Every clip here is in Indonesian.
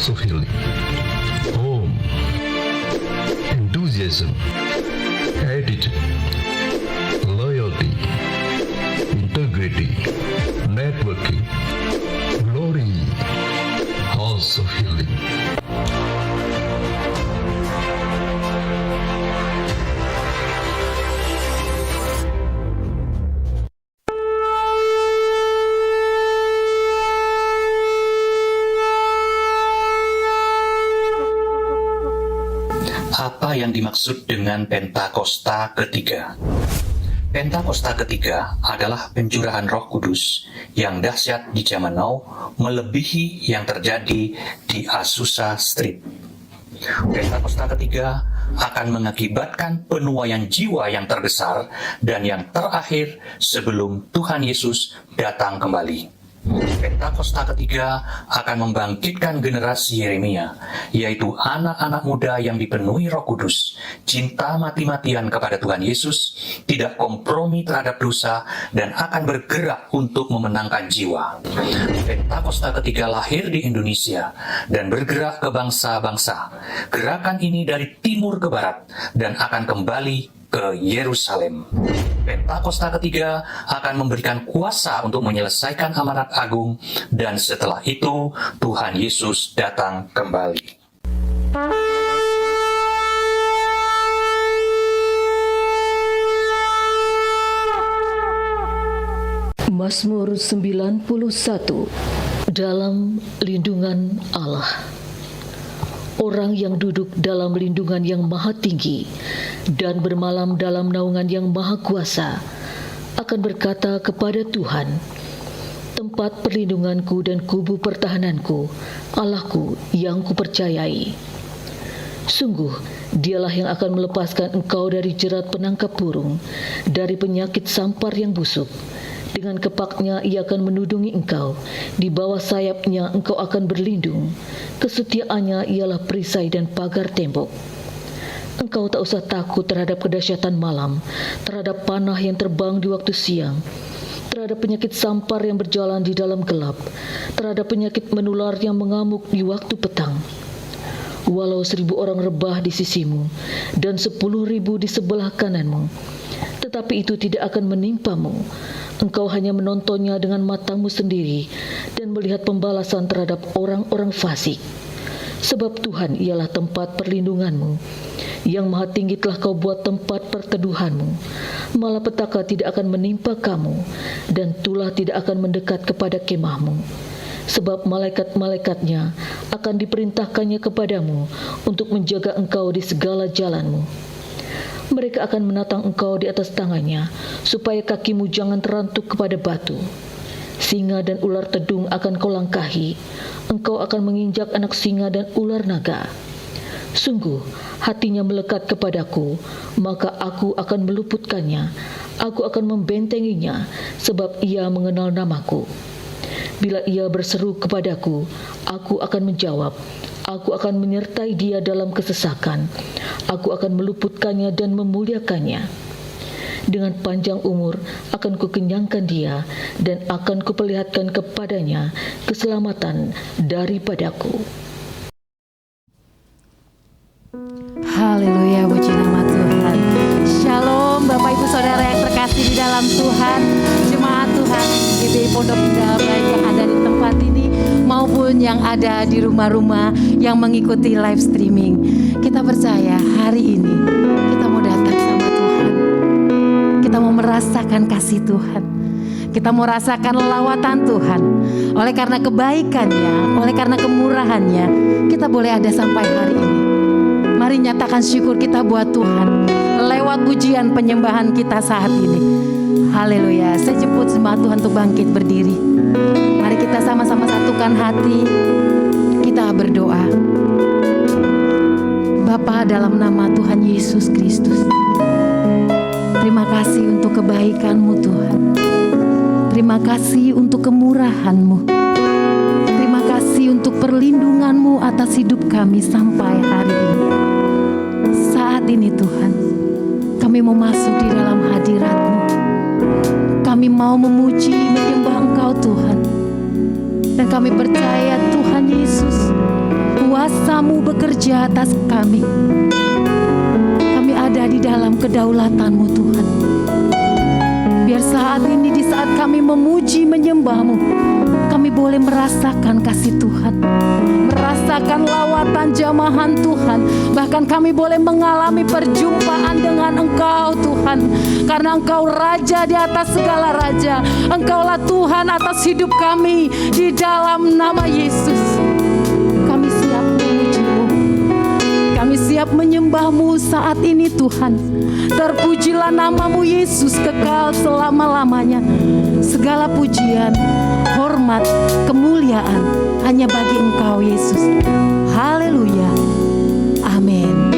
House of Healing. Home, enthusiasm, attitude, loyalty, integrity, networking, glory. House of Healing. Apa yang dimaksud dengan Pentakosta ketiga? Pentakosta ketiga adalah pencurahan Roh Kudus yang dahsyat di zaman now, melebihi yang terjadi di Azusa Street. Pentakosta ketiga akan mengakibatkan penuaian jiwa yang terbesar dan yang terakhir sebelum Tuhan Yesus datang kembali. Pentakosta ketiga akan membangkitkan generasi Yeremia, yaitu anak-anak muda yang dipenuhi Roh Kudus, cinta mati-matian kepada Tuhan Yesus, tidak kompromi terhadap dosa, dan akan bergerak untuk memenangkan jiwa. Pentakosta ketiga lahir di Indonesia dan bergerak ke bangsa-bangsa. Gerakan ini dari timur ke barat dan akan kembali ke Yerusalem. Pentakosta ketiga akan memberikan kuasa untuk menyelesaikan amanat agung, dan setelah itu Tuhan Yesus datang kembali. Mazmur 91. Dalam lindungan Allah. Orang yang duduk dalam lindungan yang maha tinggi dan bermalam dalam naungan yang maha kuasa akan berkata kepada Tuhan, tempat perlindunganku dan kubu pertahananku, Allahku yang kupercayai. Sungguh, dialah yang akan melepaskan engkau dari jerat penangkap burung, dari penyakit sampar yang busuk. Dengan kepaknya ia akan menudungi engkau, di bawah sayapnya engkau akan berlindung. Kesetiaannya ialah perisai dan pagar tembok. Engkau tak usah takut terhadap kedahsyatan malam, terhadap panah yang terbang di waktu siang, terhadap penyakit sampar yang berjalan di dalam gelap, terhadap penyakit menular yang mengamuk di waktu petang. Walau 1.000 orang rebah di sisimu dan 10.000 di sebelah kananmu, tetapi itu tidak akan menimpamu. Engkau hanya menontonnya dengan matamu sendiri dan melihat pembalasan terhadap orang-orang fasik. Sebab Tuhan ialah tempat perlindunganmu. Yang maha tinggi telah kau buat tempat perteduhanmu. Malapetaka tidak akan menimpa kamu, dan tulah tidak akan mendekat kepada kemahmu. Sebab malaikat-malaikatnya akan diperintahkannya kepadamu untuk menjaga engkau di segala jalanmu. Mereka akan menatang engkau di atas tangannya, supaya kakimu jangan terantuk kepada batu. Singa dan ular tedung akan kau langkahi, engkau akan menginjak anak singa dan ular naga. Sungguh, hatinya melekat kepadaku, maka aku akan meluputkannya, aku akan membentenginya, sebab ia mengenal namaku. Bila ia berseru kepadaku, aku akan menjawab. Aku akan menyertai dia dalam kesesakan. Aku akan meluputkannya dan memuliakannya. Dengan panjang umur akan kukenyangkan dia, dan akan kuperlihatkan kepadanya keselamatan daripadaku. Haleluya, puji nama Tuhan. Shalom Bapak Ibu Saudara yang terkasih di dalam Tuhan, jemaat Tuhan GBI Pondok Indah baik yang ada di tempat ini maupun yang ada di rumah-rumah yang mengikuti live streaming. Kita percaya hari ini kita mau datang sama Tuhan. Kita mau merasakan kasih Tuhan. Kita mau rasakan lawatan Tuhan. Oleh karena kebaikannya, oleh karena kemurahannya, kita boleh ada sampai hari ini. Mari nyatakan syukur kita buat Tuhan lewat pujian penyembahan kita saat ini. Haleluya. Saya jemput jemaat Tuhan untuk bangkit berdiri. Mari kita sama-sama satukan hati. Kita berdoa. Bapa, dalam nama Tuhan Yesus Kristus, terima kasih untuk kebaikan-Mu Tuhan. Terima kasih untuk kemurahan-Mu. Terima kasih untuk perlindungan-Mu atas hidup kami sampai hari ini. Saat ini Tuhan, kami mau masuk di dalam hadirat-Mu. Kami mau memuji, menyembah Engkau Tuhan. Dan kami percaya Tuhan Yesus, kuasa-Mu bekerja atas kami. Kami ada di dalam kedaulatan-Mu Tuhan. Biar saat ini, di saat kami memuji menyembah-Mu, kami boleh merasakan kasih Tuhan, merasakan lawatan jamahan Tuhan. Bahkan kami boleh mengalami perjumpaan dengan Engkau Tuhan. Karena Engkau Raja di atas segala raja. Engkaulah Tuhan atas hidup kami. Di dalam nama Yesus kami siap memuji-Mu, kami siap menyembah-Mu saat ini Tuhan. Terpujilah nama-Mu Yesus kekal selama-lamanya. Segala pujian, hormat, kemuliaan hanya bagi Engkau Yesus. Haleluya. Amin.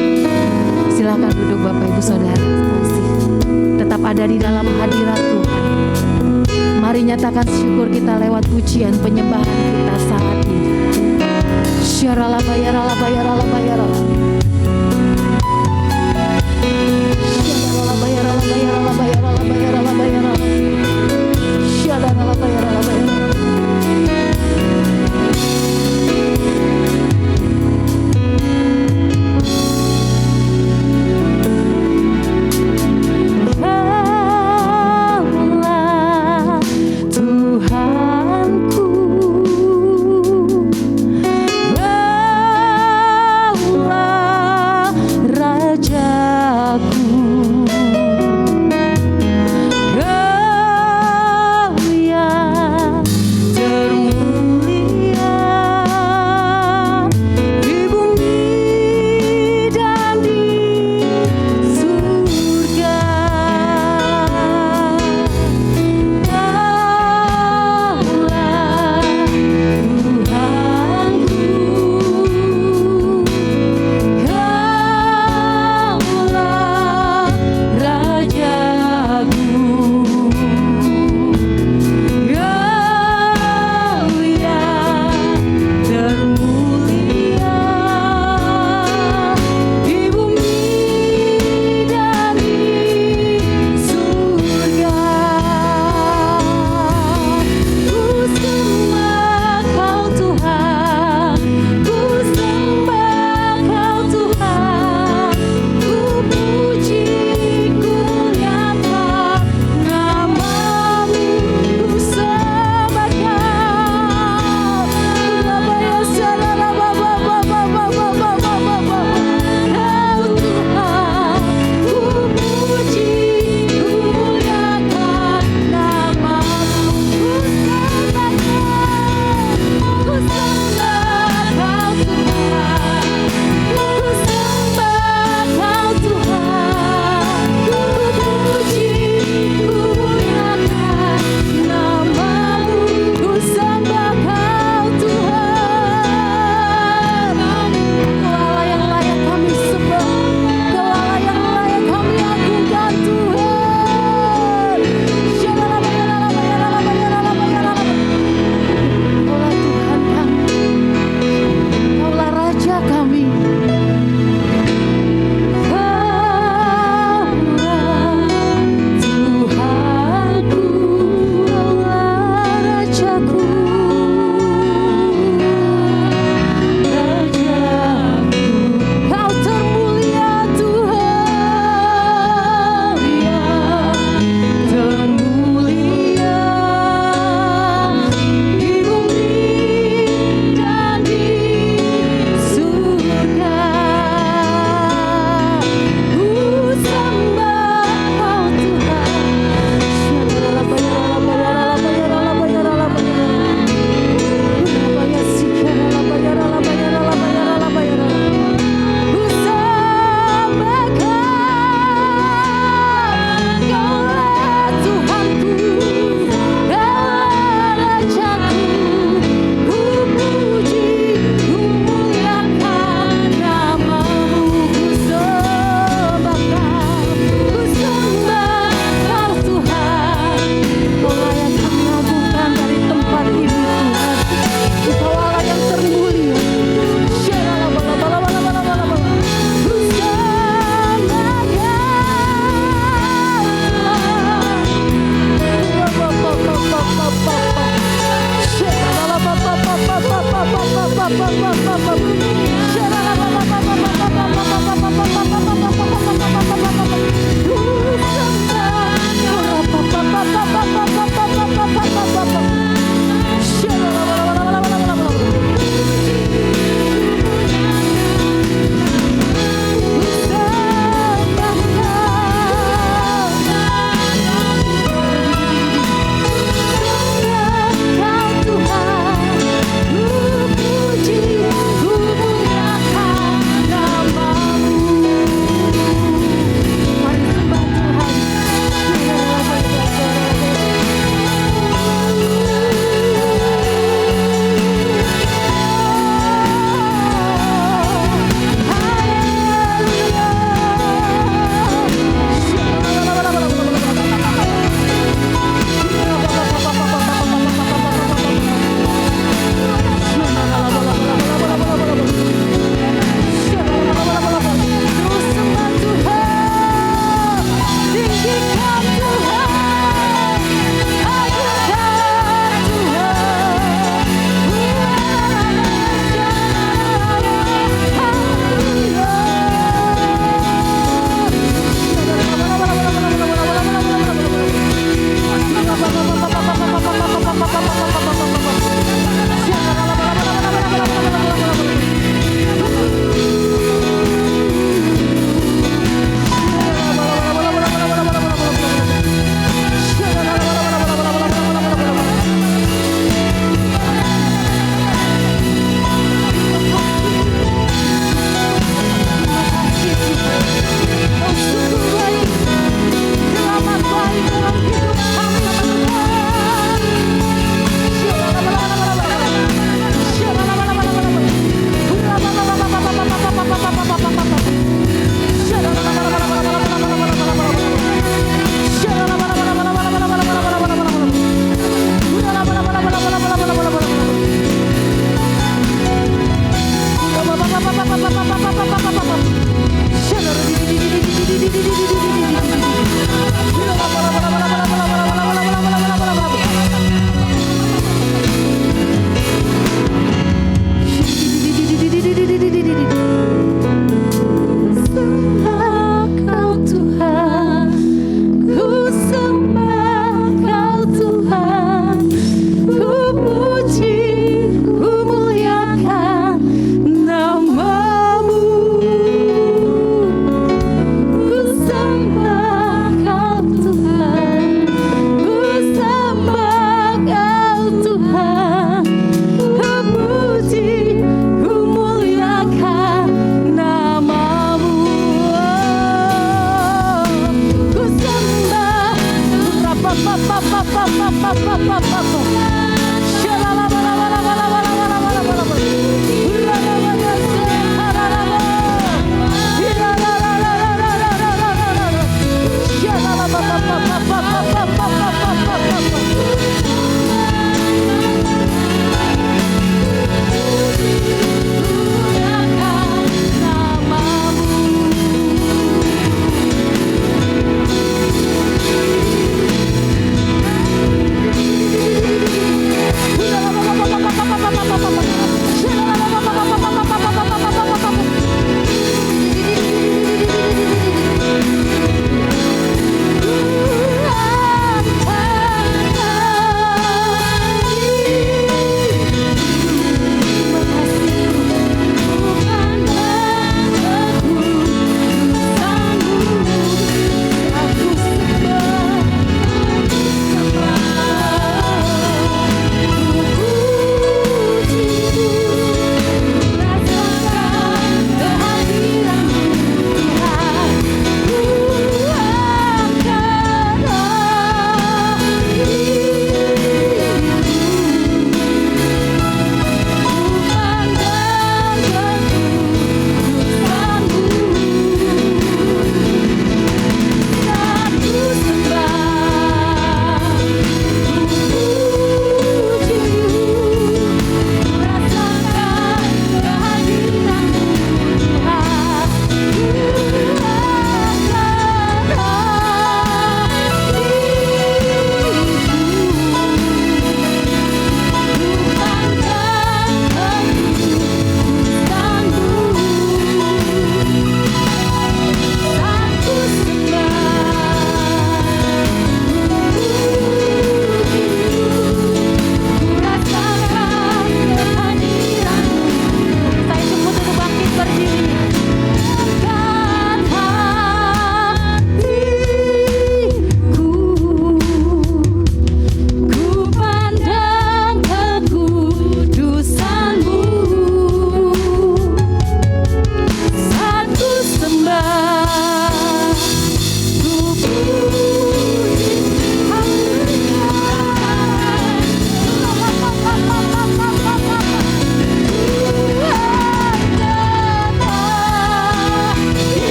Silakan duduk Bapak Ibu Saudara. Tetap ada di dalam hadirat Tuhan. Mari nyatakan syukur kita lewat pujian penyembahan kita saat ini. Syaralabayaralabayaralabayarala. Allah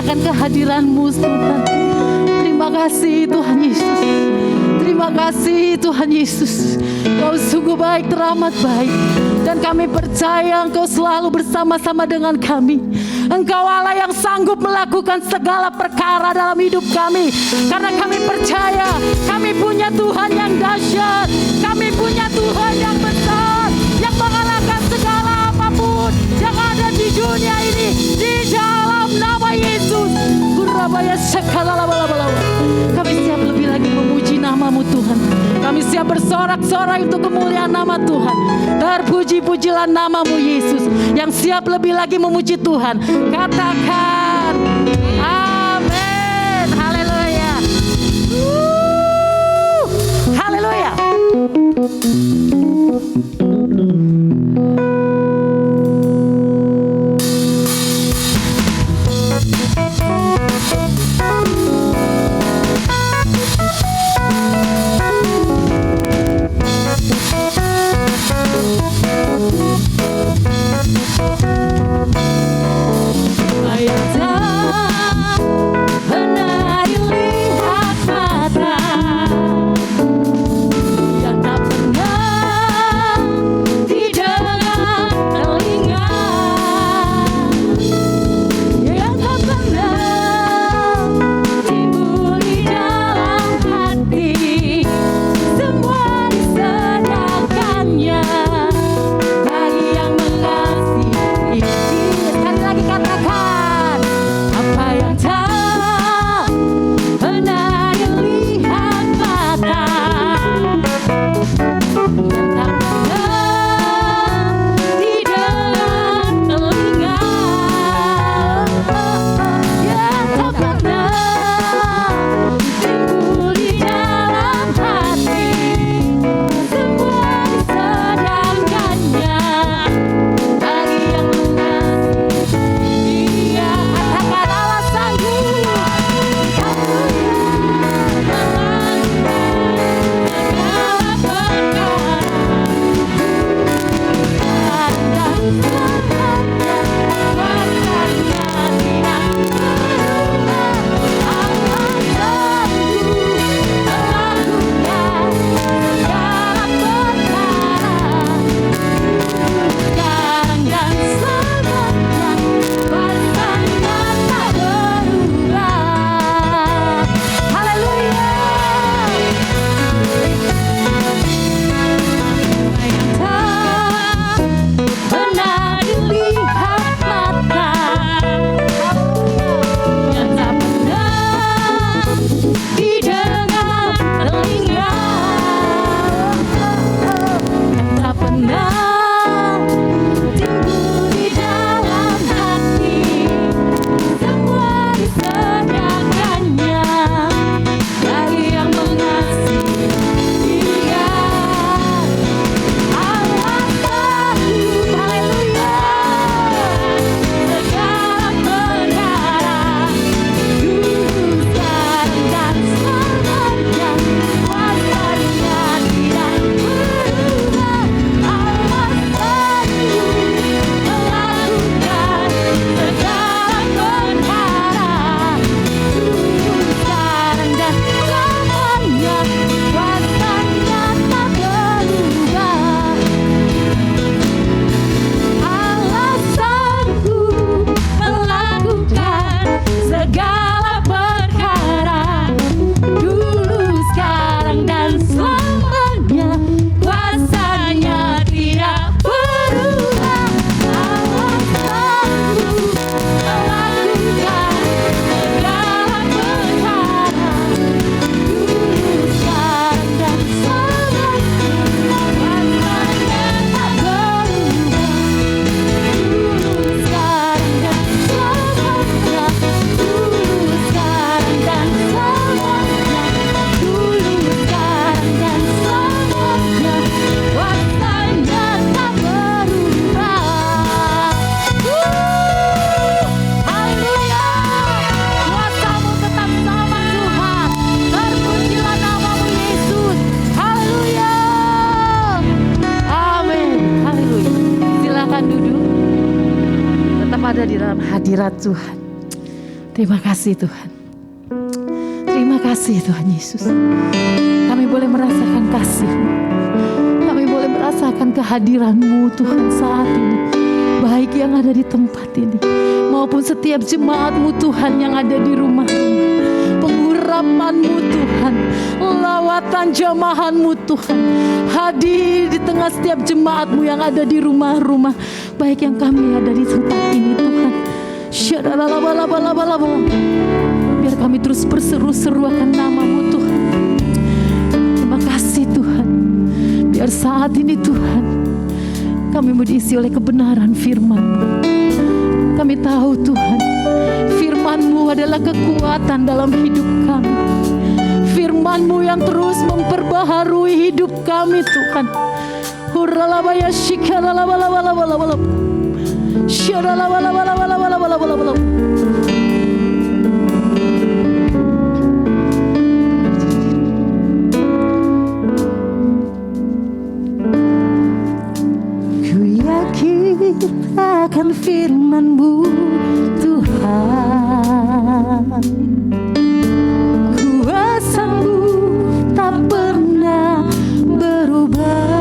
akan kehadiran-Mu Tuhan. Terima kasih Tuhan Yesus. Terima kasih Tuhan Yesus. Kau sungguh baik, teramat baik. Dan kami percaya Engkau selalu bersama-sama dengan kami. Engkau Allah yang sanggup melakukan segala perkara dalam hidup kami. Karena kami percaya kami punya Tuhan yang dahsyat. Kami punya Tuhan yang besar, yang mengalahkan segala apapun yang ada di dunia ini. Di dalam nama Yesus. Kami siap lebih lagi memuji nama-Mu Tuhan. Kami siap bersorak-sorai untuk kemuliaan nama Tuhan. Terpuji-pujilah nama-Mu Yesus, yang siap lebih lagi memuji Tuhan. Katakan amin. Haleluya. Haleluya. ada di dalam hadirat Tuhan. Terima kasih Tuhan. Terima kasih Tuhan Yesus. Kami boleh merasakan kasih-Mu. Kami boleh merasakan kehadiran-Mu Tuhan saat ini. Baik yang ada di tempat ini maupun setiap jemaat-Mu Tuhan yang ada di rumah-rumah. Pengurapan-Mu Tuhan, lawatan jamahan-Mu Tuhan, hadir di tengah setiap jemaat-Mu yang ada di rumah-rumah, baik yang kami ada di tempat ini Tuhan. Biar kami terus berseru-seru akan nama-Mu Tuhan. Terima kasih Tuhan. Biar saat ini Tuhan kami mau diisi oleh kebenaran firman-Mu. Kami tahu Tuhan, firman-Mu adalah kekuatan dalam hidup kami. Firman-Mu yang terus memperbaharui hidup kami Tuhan. Hurralabaya shikaralabalabalabalabalab. Syaralabalabalabalabalab. Ku yakin akan firman-Mu Tuhan. Kuasa-Mu tak pernah berubah.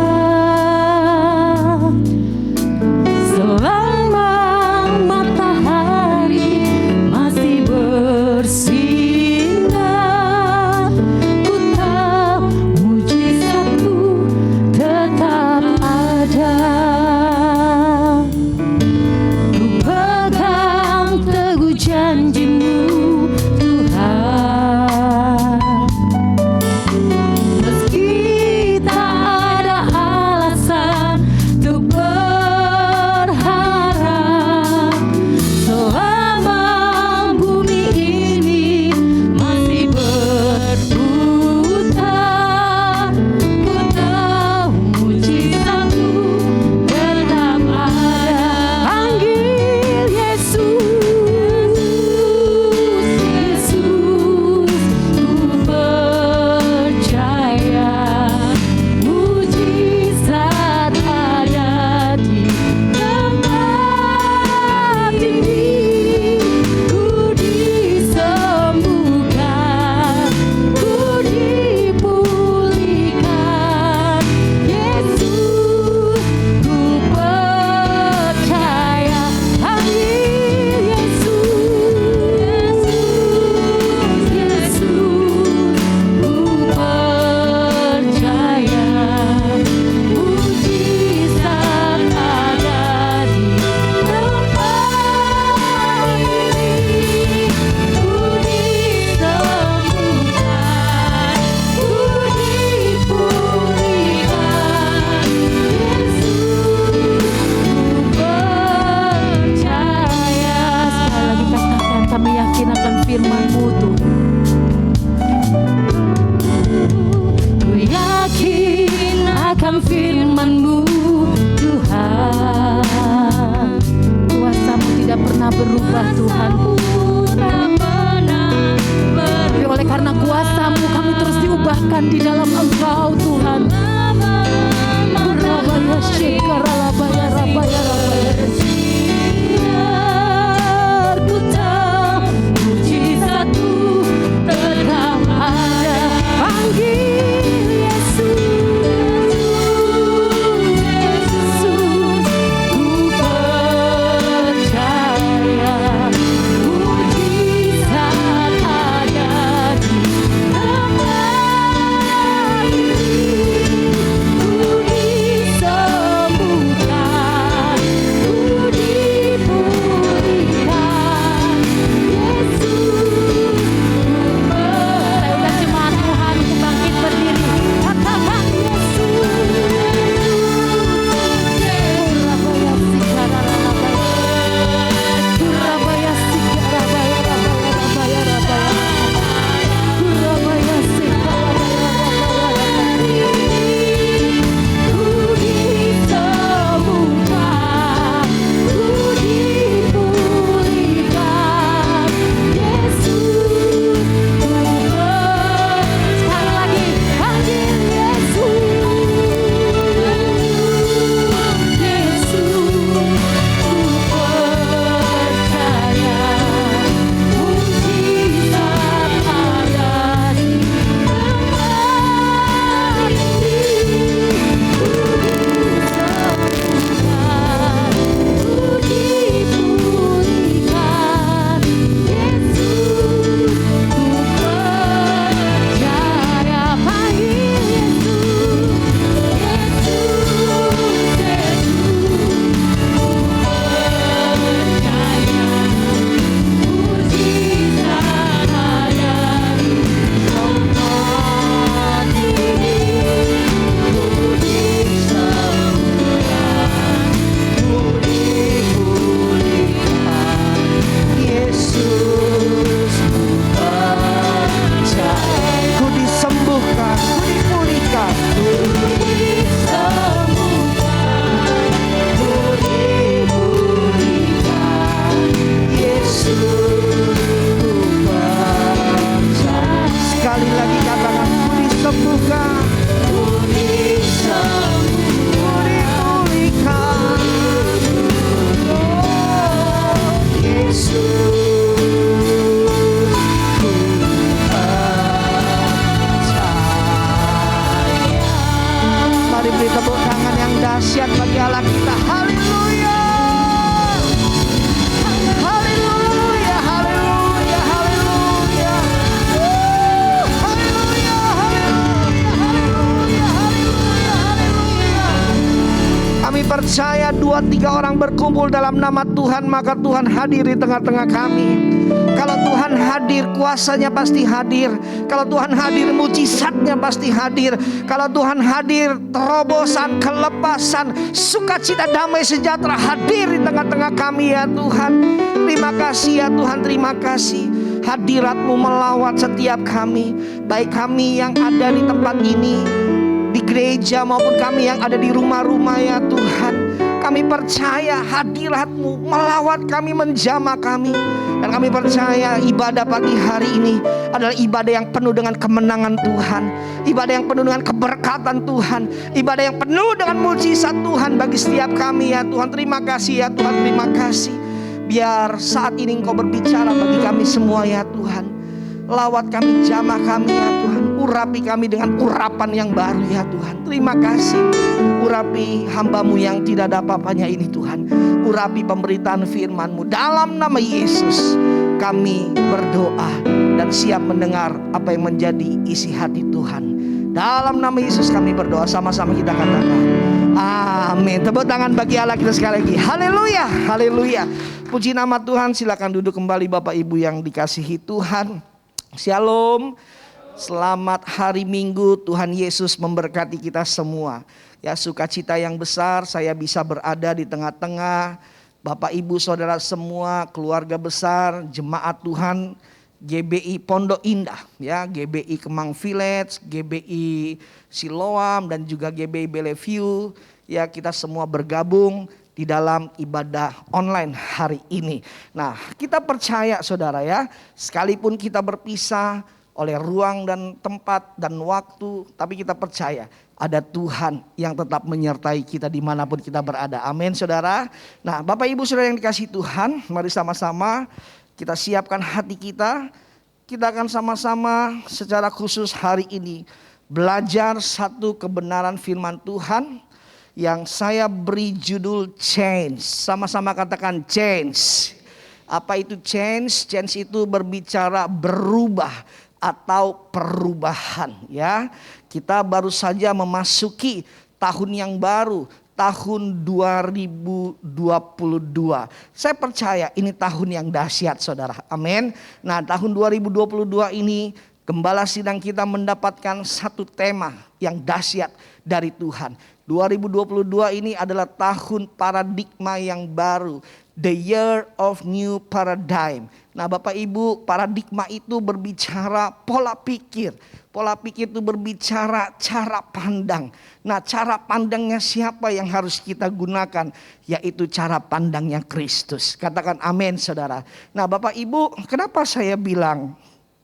Selama matahari masih bersinar, ku tahu mujizat-Mu tetap ada. Ku pegang teguh janji-Mu tepuk tangan yang dahsyat bagi Allah kita. Haleluya. Haleluya, haleluya, haleluya. Haleluya, haleluya, haleluya, haleluya, haleluya. Kami percaya 2-3 orang berkumpul dalam nama Tuhan, maka Tuhan hadir di tengah-tengah kami. Kalau Tuhan hadir, kuasanya pasti hadir. Kalau Tuhan hadir, mujizatnya pasti hadir. Kalau Tuhan hadir, terobosan, kelepasan, sukacita, damai, sejahtera hadir di tengah-tengah kami ya Tuhan. Terima kasih ya Tuhan, terima kasih. Hadirat-Mu melawat setiap kami, baik kami yang ada di tempat ini, di gereja, maupun kami yang ada di rumah-rumah ya Tuhan. Kami percaya hadirat-Mu melawat kami, menjamah kami. Dan kami percaya ibadah pagi hari ini adalah ibadah yang penuh dengan kemenangan Tuhan, ibadah yang penuh dengan keberkatan Tuhan, ibadah yang penuh dengan mujizat Tuhan bagi setiap kami ya Tuhan. Terima kasih ya Tuhan, terima kasih. Biar saat ini Engkau berbicara bagi kami semua ya Tuhan. Lawat kami, jamah kami ya Tuhan. Urapi kami dengan urapan yang baru ya Tuhan. Terima kasih. Urapi hamba-Mu yang tidak ada apa-apanya ini Tuhan. Urapi pemberitaan firman-Mu. Dalam nama Yesus kami berdoa dan siap mendengar apa yang menjadi isi hati Tuhan. Dalam nama Yesus kami berdoa, sama-sama kita katakan amin. Tepuk tangan bagi Allah kita sekali lagi. Haleluya, haleluya. Puji nama Tuhan. Silakan duduk kembali Bapak Ibu yang dikasihi Tuhan. Shalom. Selamat hari Minggu. Tuhan Yesus memberkati kita semua. Ya, sukacita yang besar saya bisa berada di tengah-tengah Bapak Ibu Saudara semua, keluarga besar, jemaat Tuhan GBI Pondok Indah, ya, GBI Kemang Village, GBI Siloam dan juga GBI Bellevue. Ya, kita semua bergabung di dalam ibadah online hari ini. Nah, kita percaya saudara ya, sekalipun kita berpisah oleh ruang dan tempat dan waktu, tapi kita percaya ada Tuhan yang tetap menyertai kita dimanapun kita berada. Amin saudara. Nah, Bapak Ibu Saudara yang dikasihi Tuhan, mari sama-sama kita siapkan hati kita. Kita akan sama-sama secara khusus hari ini belajar satu kebenaran firman Tuhan yang saya beri judul change. Sama-sama katakan change. Apa itu change? Change itu berbicara berubah atau perubahan ya. Kita baru saja memasuki tahun yang baru, tahun 2022. Saya percaya ini tahun yang dahsyat saudara. Amin. Nah, tahun 2022 ini Gembala Sidang kita mendapatkan satu tema yang dahsyat dari Tuhan. 2022 ini adalah tahun paradigma yang baru. The year of new paradigm. Nah Bapak Ibu, paradigma itu berbicara pola pikir. Pola pikir itu berbicara cara pandang. Nah cara pandangnya siapa yang harus kita gunakan? Yaitu cara pandangnya Kristus. Katakan amin saudara. Nah Bapak Ibu, kenapa saya bilang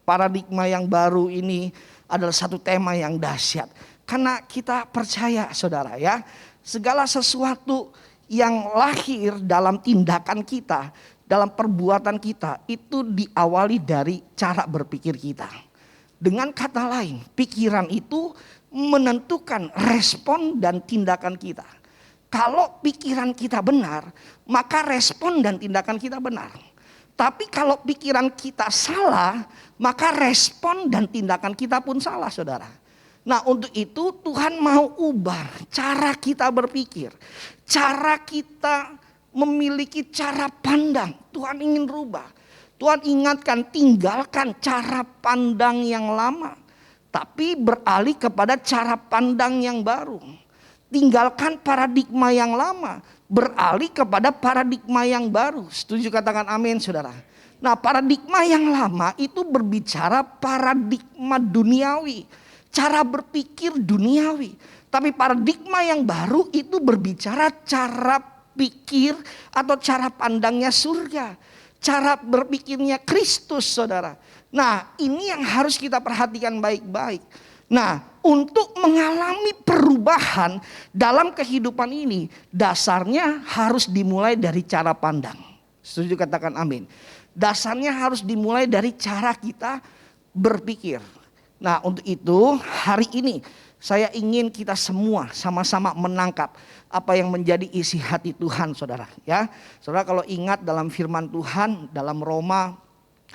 paradigma yang baru ini adalah satu tema yang dahsyat? Karena kita percaya saudara ya, segala sesuatu yang lahir dalam tindakan kita, dalam perbuatan kita, itu diawali dari cara berpikir kita. Dengan kata lain, pikiran itu menentukan respon dan tindakan kita. Kalau pikiran kita benar, maka respon dan tindakan kita benar. Tapi kalau pikiran kita salah, maka respon dan tindakan kita pun salah saudara. Nah untuk itu Tuhan mau ubah cara kita berpikir. Cara kita memiliki cara pandang. Tuhan ingin rubah. Tuhan ingatkan tinggalkan cara pandang yang lama. Tapi beralih kepada cara pandang yang baru. Tinggalkan paradigma yang lama. Beralih kepada paradigma yang baru. Setuju katakan amin saudara. Nah paradigma yang lama itu berbicara paradigma duniawi. Cara berpikir duniawi. Tapi paradigma yang baru itu berbicara cara pikir atau cara pandangnya surga. Cara berpikirnya Kristus saudara. Nah ini yang harus kita perhatikan baik-baik. Nah untuk mengalami perubahan dalam kehidupan ini, dasarnya harus dimulai dari cara pandang. Setuju katakan amin. Dasarnya harus dimulai dari cara kita berpikir. Nah untuk itu hari ini Saya ingin kita semua sama-sama menangkap apa yang menjadi isi hati Tuhan, saudara. Ya, saudara kalau ingat dalam firman Tuhan dalam Roma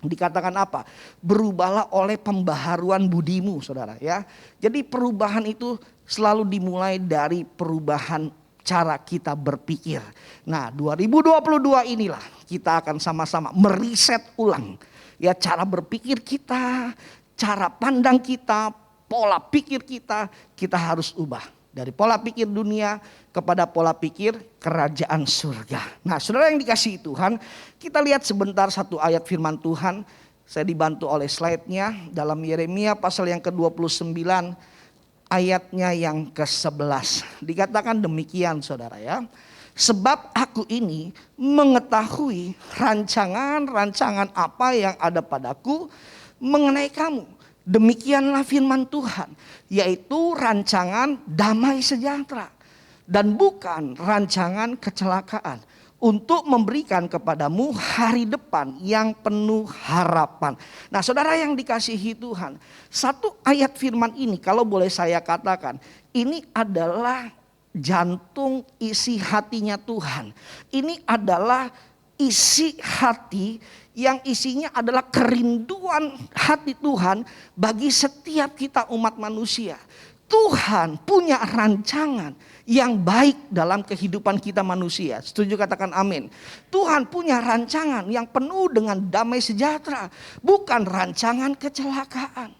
dikatakan apa? Berubahlah oleh pembaharuan budimu, saudara. Ya, jadi perubahan itu selalu dimulai dari perubahan cara kita berpikir. Nah, 2022 inilah kita akan sama-sama meriset ulang ya cara berpikir kita, cara pandang kita, pola pikir kita harus ubah. Dari pola pikir dunia kepada pola pikir kerajaan surga. Nah, saudara yang dikasihi Tuhan, kita lihat sebentar satu ayat firman Tuhan. Saya dibantu oleh slide-nya dalam Yeremia pasal yang ke-29 ayatnya yang ke-11. Dikatakan demikian, saudara ya. Sebab aku ini mengetahui rancangan-rancangan apa yang ada padaku mengenai kamu. Demikianlah firman Tuhan, yaitu rancangan damai sejahtera dan bukan rancangan kecelakaan, untuk memberikan kepadamu hari depan yang penuh harapan. Nah, saudara yang dikasihi Tuhan, satu ayat firman ini kalau boleh saya katakan, ini adalah jantung isi hatinya Tuhan. Ini adalah isi hati yang isinya adalah kerinduan hati Tuhan bagi setiap kita umat manusia. Tuhan punya rancangan yang baik dalam kehidupan kita manusia. Setuju, katakan amin. Tuhan punya rancangan yang penuh dengan damai sejahtera, bukan rancangan kecelakaan.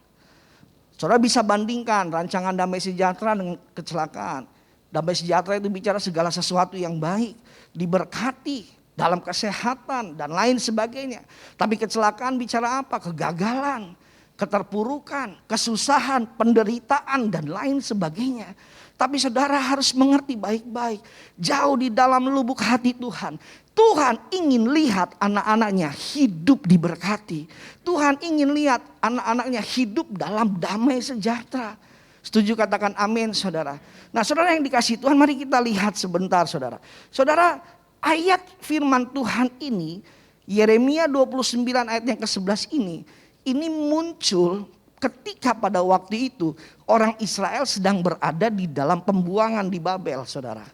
Saudara bisa bandingkan rancangan damai sejahtera dengan kecelakaan. Damai sejahtera itu bicara segala sesuatu yang baik, diberkati, dalam kesehatan dan lain sebagainya. Tapi kecelakaan bicara apa? Kegagalan, keterpurukan, kesusahan, penderitaan dan lain sebagainya. Tapi saudara harus mengerti baik-baik, jauh di dalam lubuk hati Tuhan, Tuhan ingin lihat anak-anaknya hidup diberkati. Tuhan ingin lihat anak-anaknya hidup dalam damai sejahtera. Setuju, katakan amin, saudara. Nah, saudara yang dikasihi Tuhan, mari kita lihat sebentar, saudara. Saudara, ayat firman Tuhan ini, Yeremia 29 ayat yang ke-11 ini muncul ketika pada waktu itu orang Israel sedang berada di dalam pembuangan di Babel, saudara.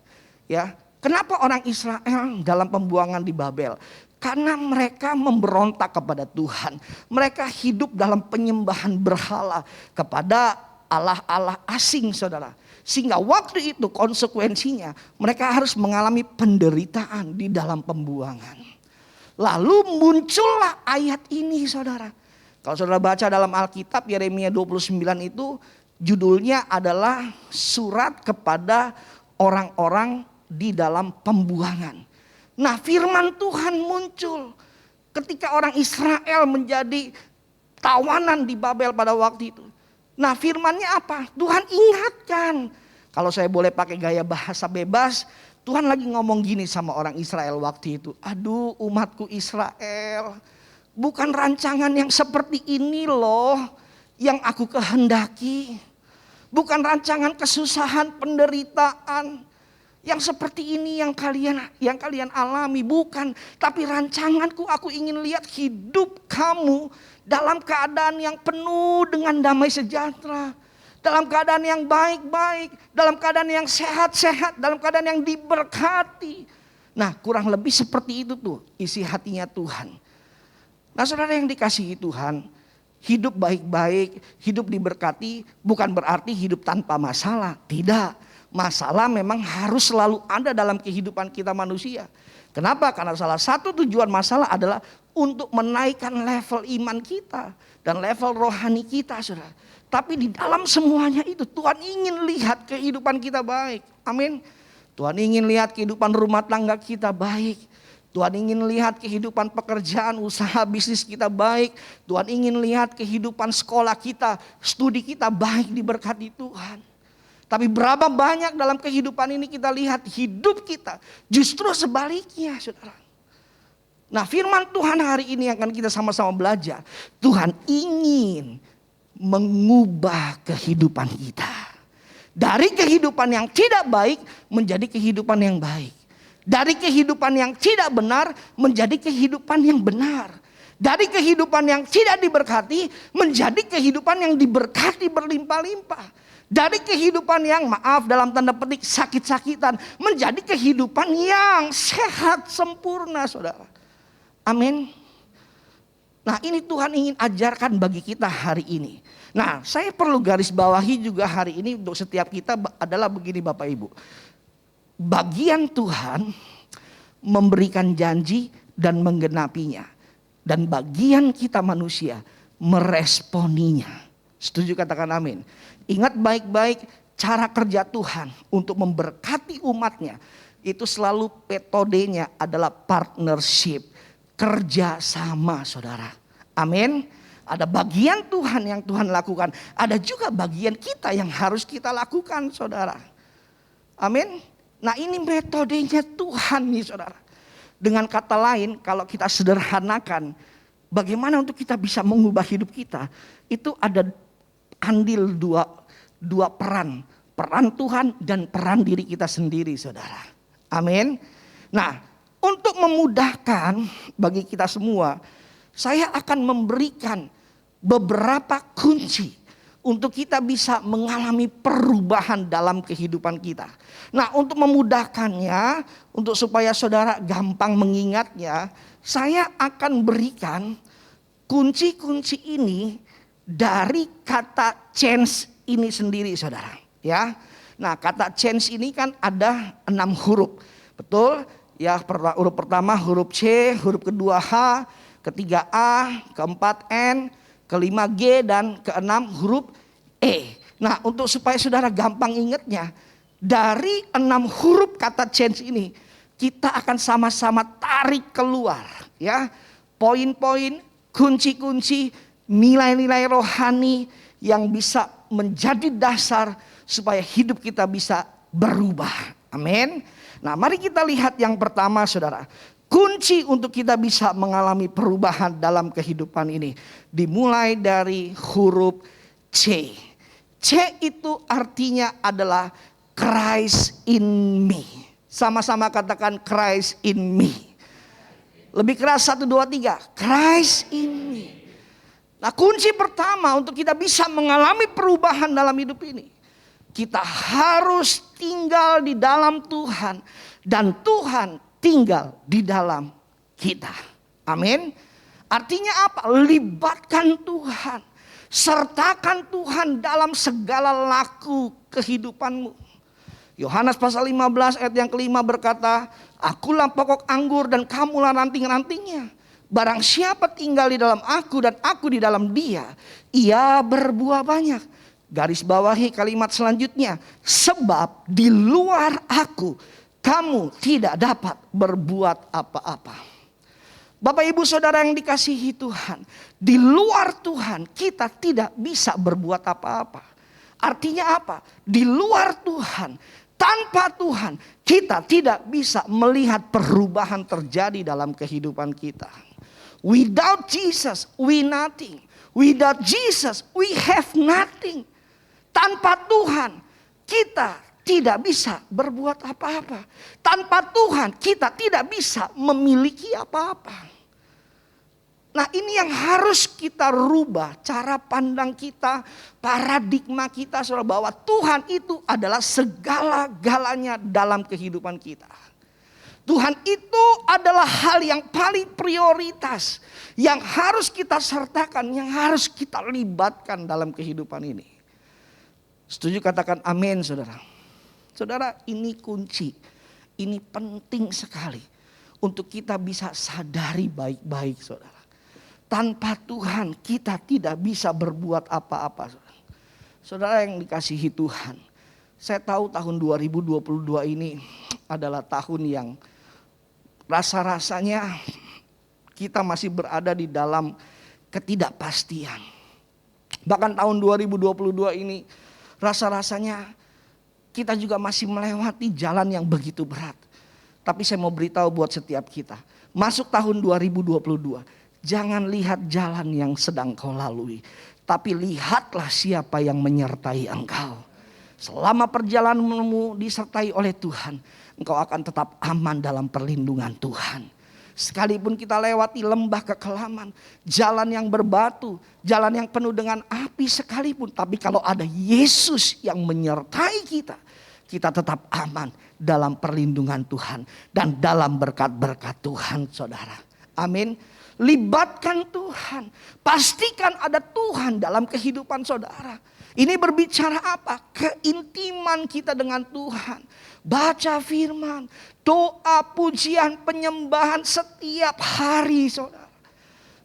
Ya, kenapa orang Israel dalam pembuangan di Babel? Karena mereka memberontak kepada Tuhan. Mereka hidup dalam penyembahan berhala kepada Allah-Allah asing, saudara. Sehingga waktu itu konsekuensinya mereka harus mengalami penderitaan di dalam pembuangan. Lalu muncullah ayat ini, saudara. Kalau saudara baca dalam Alkitab Yeremia 29 itu judulnya adalah surat kepada orang-orang di dalam pembuangan. Nah, firman Tuhan muncul ketika orang Israel menjadi tawanan di Babel pada waktu itu. Nah, firmannya apa? Tuhan ingatkan. Kalau saya boleh pakai gaya bahasa bebas, Tuhan lagi ngomong gini sama orang Israel waktu itu. Aduh, umatku Israel, bukan rancangan yang seperti ini loh yang aku kehendaki. Bukan rancangan kesusahan, penderitaan yang seperti ini yang kalian alami, bukan. Tapi rancanganku, aku ingin lihat hidup kamu dalam keadaan yang penuh dengan damai sejahtera, dalam keadaan yang baik-baik, dalam keadaan yang sehat-sehat, dalam keadaan yang diberkati. Nah, kurang lebih seperti itu tuh isi hatinya Tuhan. Nah, saudara yang dikasihi Tuhan, hidup baik-baik, hidup diberkati bukan berarti hidup tanpa masalah. Tidak, masalah memang harus selalu ada dalam kehidupan kita manusia. Kenapa? Karena salah satu tujuan masalah adalah untuk menaikkan level iman kita dan level rohani kita, saudara. Tapi di dalam semuanya itu Tuhan ingin lihat kehidupan kita baik. Amin. Tuhan ingin lihat kehidupan rumah tangga kita baik. Tuhan ingin lihat kehidupan pekerjaan, usaha, bisnis kita baik. Tuhan ingin lihat kehidupan sekolah kita, studi kita baik, diberkati Tuhan. Tapi berapa banyak dalam kehidupan ini kita lihat hidup kita justru sebaliknya, saudara. Nah, firman Tuhan hari ini akan kita sama-sama belajar. Tuhan ingin mengubah kehidupan kita. Dari kehidupan yang tidak baik menjadi kehidupan yang baik. Dari kehidupan yang tidak benar menjadi kehidupan yang benar. Dari kehidupan yang tidak diberkati menjadi kehidupan yang diberkati berlimpah-limpah. Dari kehidupan yang maaf dalam tanda petik sakit-sakitan menjadi kehidupan yang sehat sempurna, saudara. Amin. Nah, ini Tuhan ingin ajarkan bagi kita hari ini. Nah, saya perlu garis bawahi juga hari ini untuk setiap kita adalah begini Bapak Ibu. Bagian Tuhan memberikan janji dan menggenapinya. Dan bagian kita manusia meresponinya. Setuju, katakan amin. Ingat baik-baik cara kerja Tuhan untuk memberkati umatnya. Itu selalu metodenya adalah partnership. Kerja sama, saudara. Amin. Ada bagian Tuhan yang Tuhan lakukan. Ada juga bagian kita yang harus kita lakukan, saudara. Amin. Nah, ini metodenya Tuhan nih, saudara. Dengan kata lain, kalau kita sederhanakan, bagaimana untuk kita bisa mengubah hidup kita, itu ada andil dua peran. Peran Tuhan dan peran diri kita sendiri, saudara. Amin. Nah, untuk memudahkan bagi kita semua, saya akan memberikan beberapa kunci untuk kita bisa mengalami perubahan dalam kehidupan kita. Nah, untuk memudahkannya, untuk supaya saudara gampang mengingatnya, saya akan berikan kunci-kunci ini dari kata change ini sendiri, saudara. Ya, nah kata change ini kan ada 6 huruf, betul? Ya, huruf pertama huruf C, huruf kedua H, ketiga A, keempat N, kelima G, dan keenam huruf E. Nah, untuk supaya saudara gampang ingatnya, dari 6 huruf kata change ini, kita akan sama-sama tarik keluar ya poin-poin, kunci-kunci, nilai-nilai rohani yang bisa menjadi dasar supaya hidup kita bisa berubah. Amin. Nah, mari kita lihat yang pertama, saudara. Kunci untuk kita bisa mengalami perubahan dalam kehidupan ini dimulai dari huruf C. C itu artinya adalah Christ in me. Sama-sama katakan Christ in me. Lebih keras, 1, 2, 3. Christ in me. Nah, kunci pertama untuk kita bisa mengalami perubahan dalam hidup ini, kita harus tinggal di dalam Tuhan dan Tuhan tinggal di dalam kita. Amin. Artinya apa? Libatkan Tuhan. Sertakan Tuhan dalam segala laku kehidupanmu. Yohanes pasal 15 ayat yang kelima berkata, akulah pokok anggur dan kamulah ranting-rantingnya. Barang siapa tinggal di dalam aku dan aku di dalam dia, ia berbuah banyak. Garis bawahi kalimat selanjutnya, sebab di luar aku kamu tidak dapat berbuat apa-apa. Bapak ibu saudara yang dikasihi Tuhan, di luar Tuhan kita tidak bisa berbuat apa-apa. Artinya apa? Di luar Tuhan, tanpa Tuhan kita tidak bisa melihat perubahan terjadi dalam kehidupan kita. Without Jesus we nothing. Without Jesus we have nothing. Tanpa Tuhan kita tidak bisa berbuat apa-apa. Tanpa Tuhan kita tidak bisa memiliki apa-apa. Nah, ini yang harus kita rubah cara pandang kita, paradigma kita, saudara, bahwa Tuhan itu adalah segala-galanya dalam kehidupan kita. Tuhan itu adalah hal yang paling prioritas, yang harus kita sertakan, yang harus kita libatkan dalam kehidupan ini. Setuju, katakan amin, saudara. Saudara, ini kunci, ini penting sekali untuk kita bisa sadari baik-baik, saudara. Tanpa Tuhan kita tidak bisa berbuat apa-apa. Saudara yang dikasihi Tuhan, saya tahu tahun 2022 ini adalah tahun yang rasa-rasanya kita masih berada di dalam ketidakpastian. Bahkan tahun 2022 ini rasa-rasanya kita juga masih melewati jalan yang begitu berat. Tapi saya mau beritahu buat setiap kita, masuk tahun 2022, jangan lihat jalan yang sedang kau lalui, tapi lihatlah siapa yang menyertai engkau. Selama perjalananmu disertai oleh Tuhan, engkau akan tetap aman dalam perlindungan Tuhan. Sekalipun kita lewati lembah kekelaman, jalan yang berbatu, jalan yang penuh dengan api sekalipun. Tapi kalau ada Yesus yang menyertai kita, kita tetap aman dalam perlindungan Tuhan dan dalam berkat-berkat Tuhan, saudara. Amin. Libatkan Tuhan. Pastikan ada Tuhan dalam kehidupan saudara. Ini berbicara apa? Keintiman kita dengan Tuhan. Baca firman, doa, pujian, penyembahan setiap hari, saudara.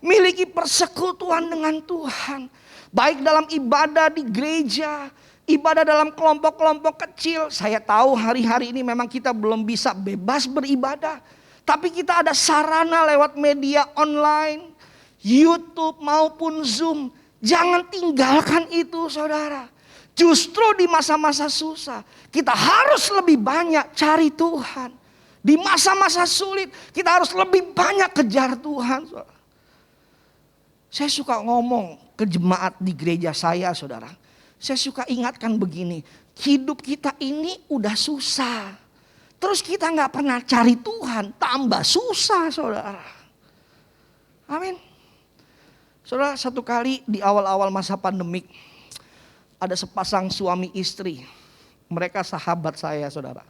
Miliki persekutuan dengan Tuhan. Baik dalam ibadah di gereja, ibadah dalam kelompok-kelompok kecil. Saya tahu hari-hari ini memang kita belum bisa bebas beribadah. Tapi kita ada sarana lewat media online, YouTube maupun Zoom. Jangan tinggalkan itu, saudara. Justru di masa-masa susah, kita harus lebih banyak cari Tuhan. Di masa-masa sulit, kita harus lebih banyak kejar Tuhan, saudara. Saya suka ngomong ke jemaat di gereja saya, saudara. Saya suka ingatkan begini, hidup kita ini udah susah. Terus kita gak pernah cari Tuhan, tambah susah, saudara. Amin. Saudara, satu kali di awal-awal masa pandemik, ada sepasang suami istri. Mereka sahabat saya, saudara.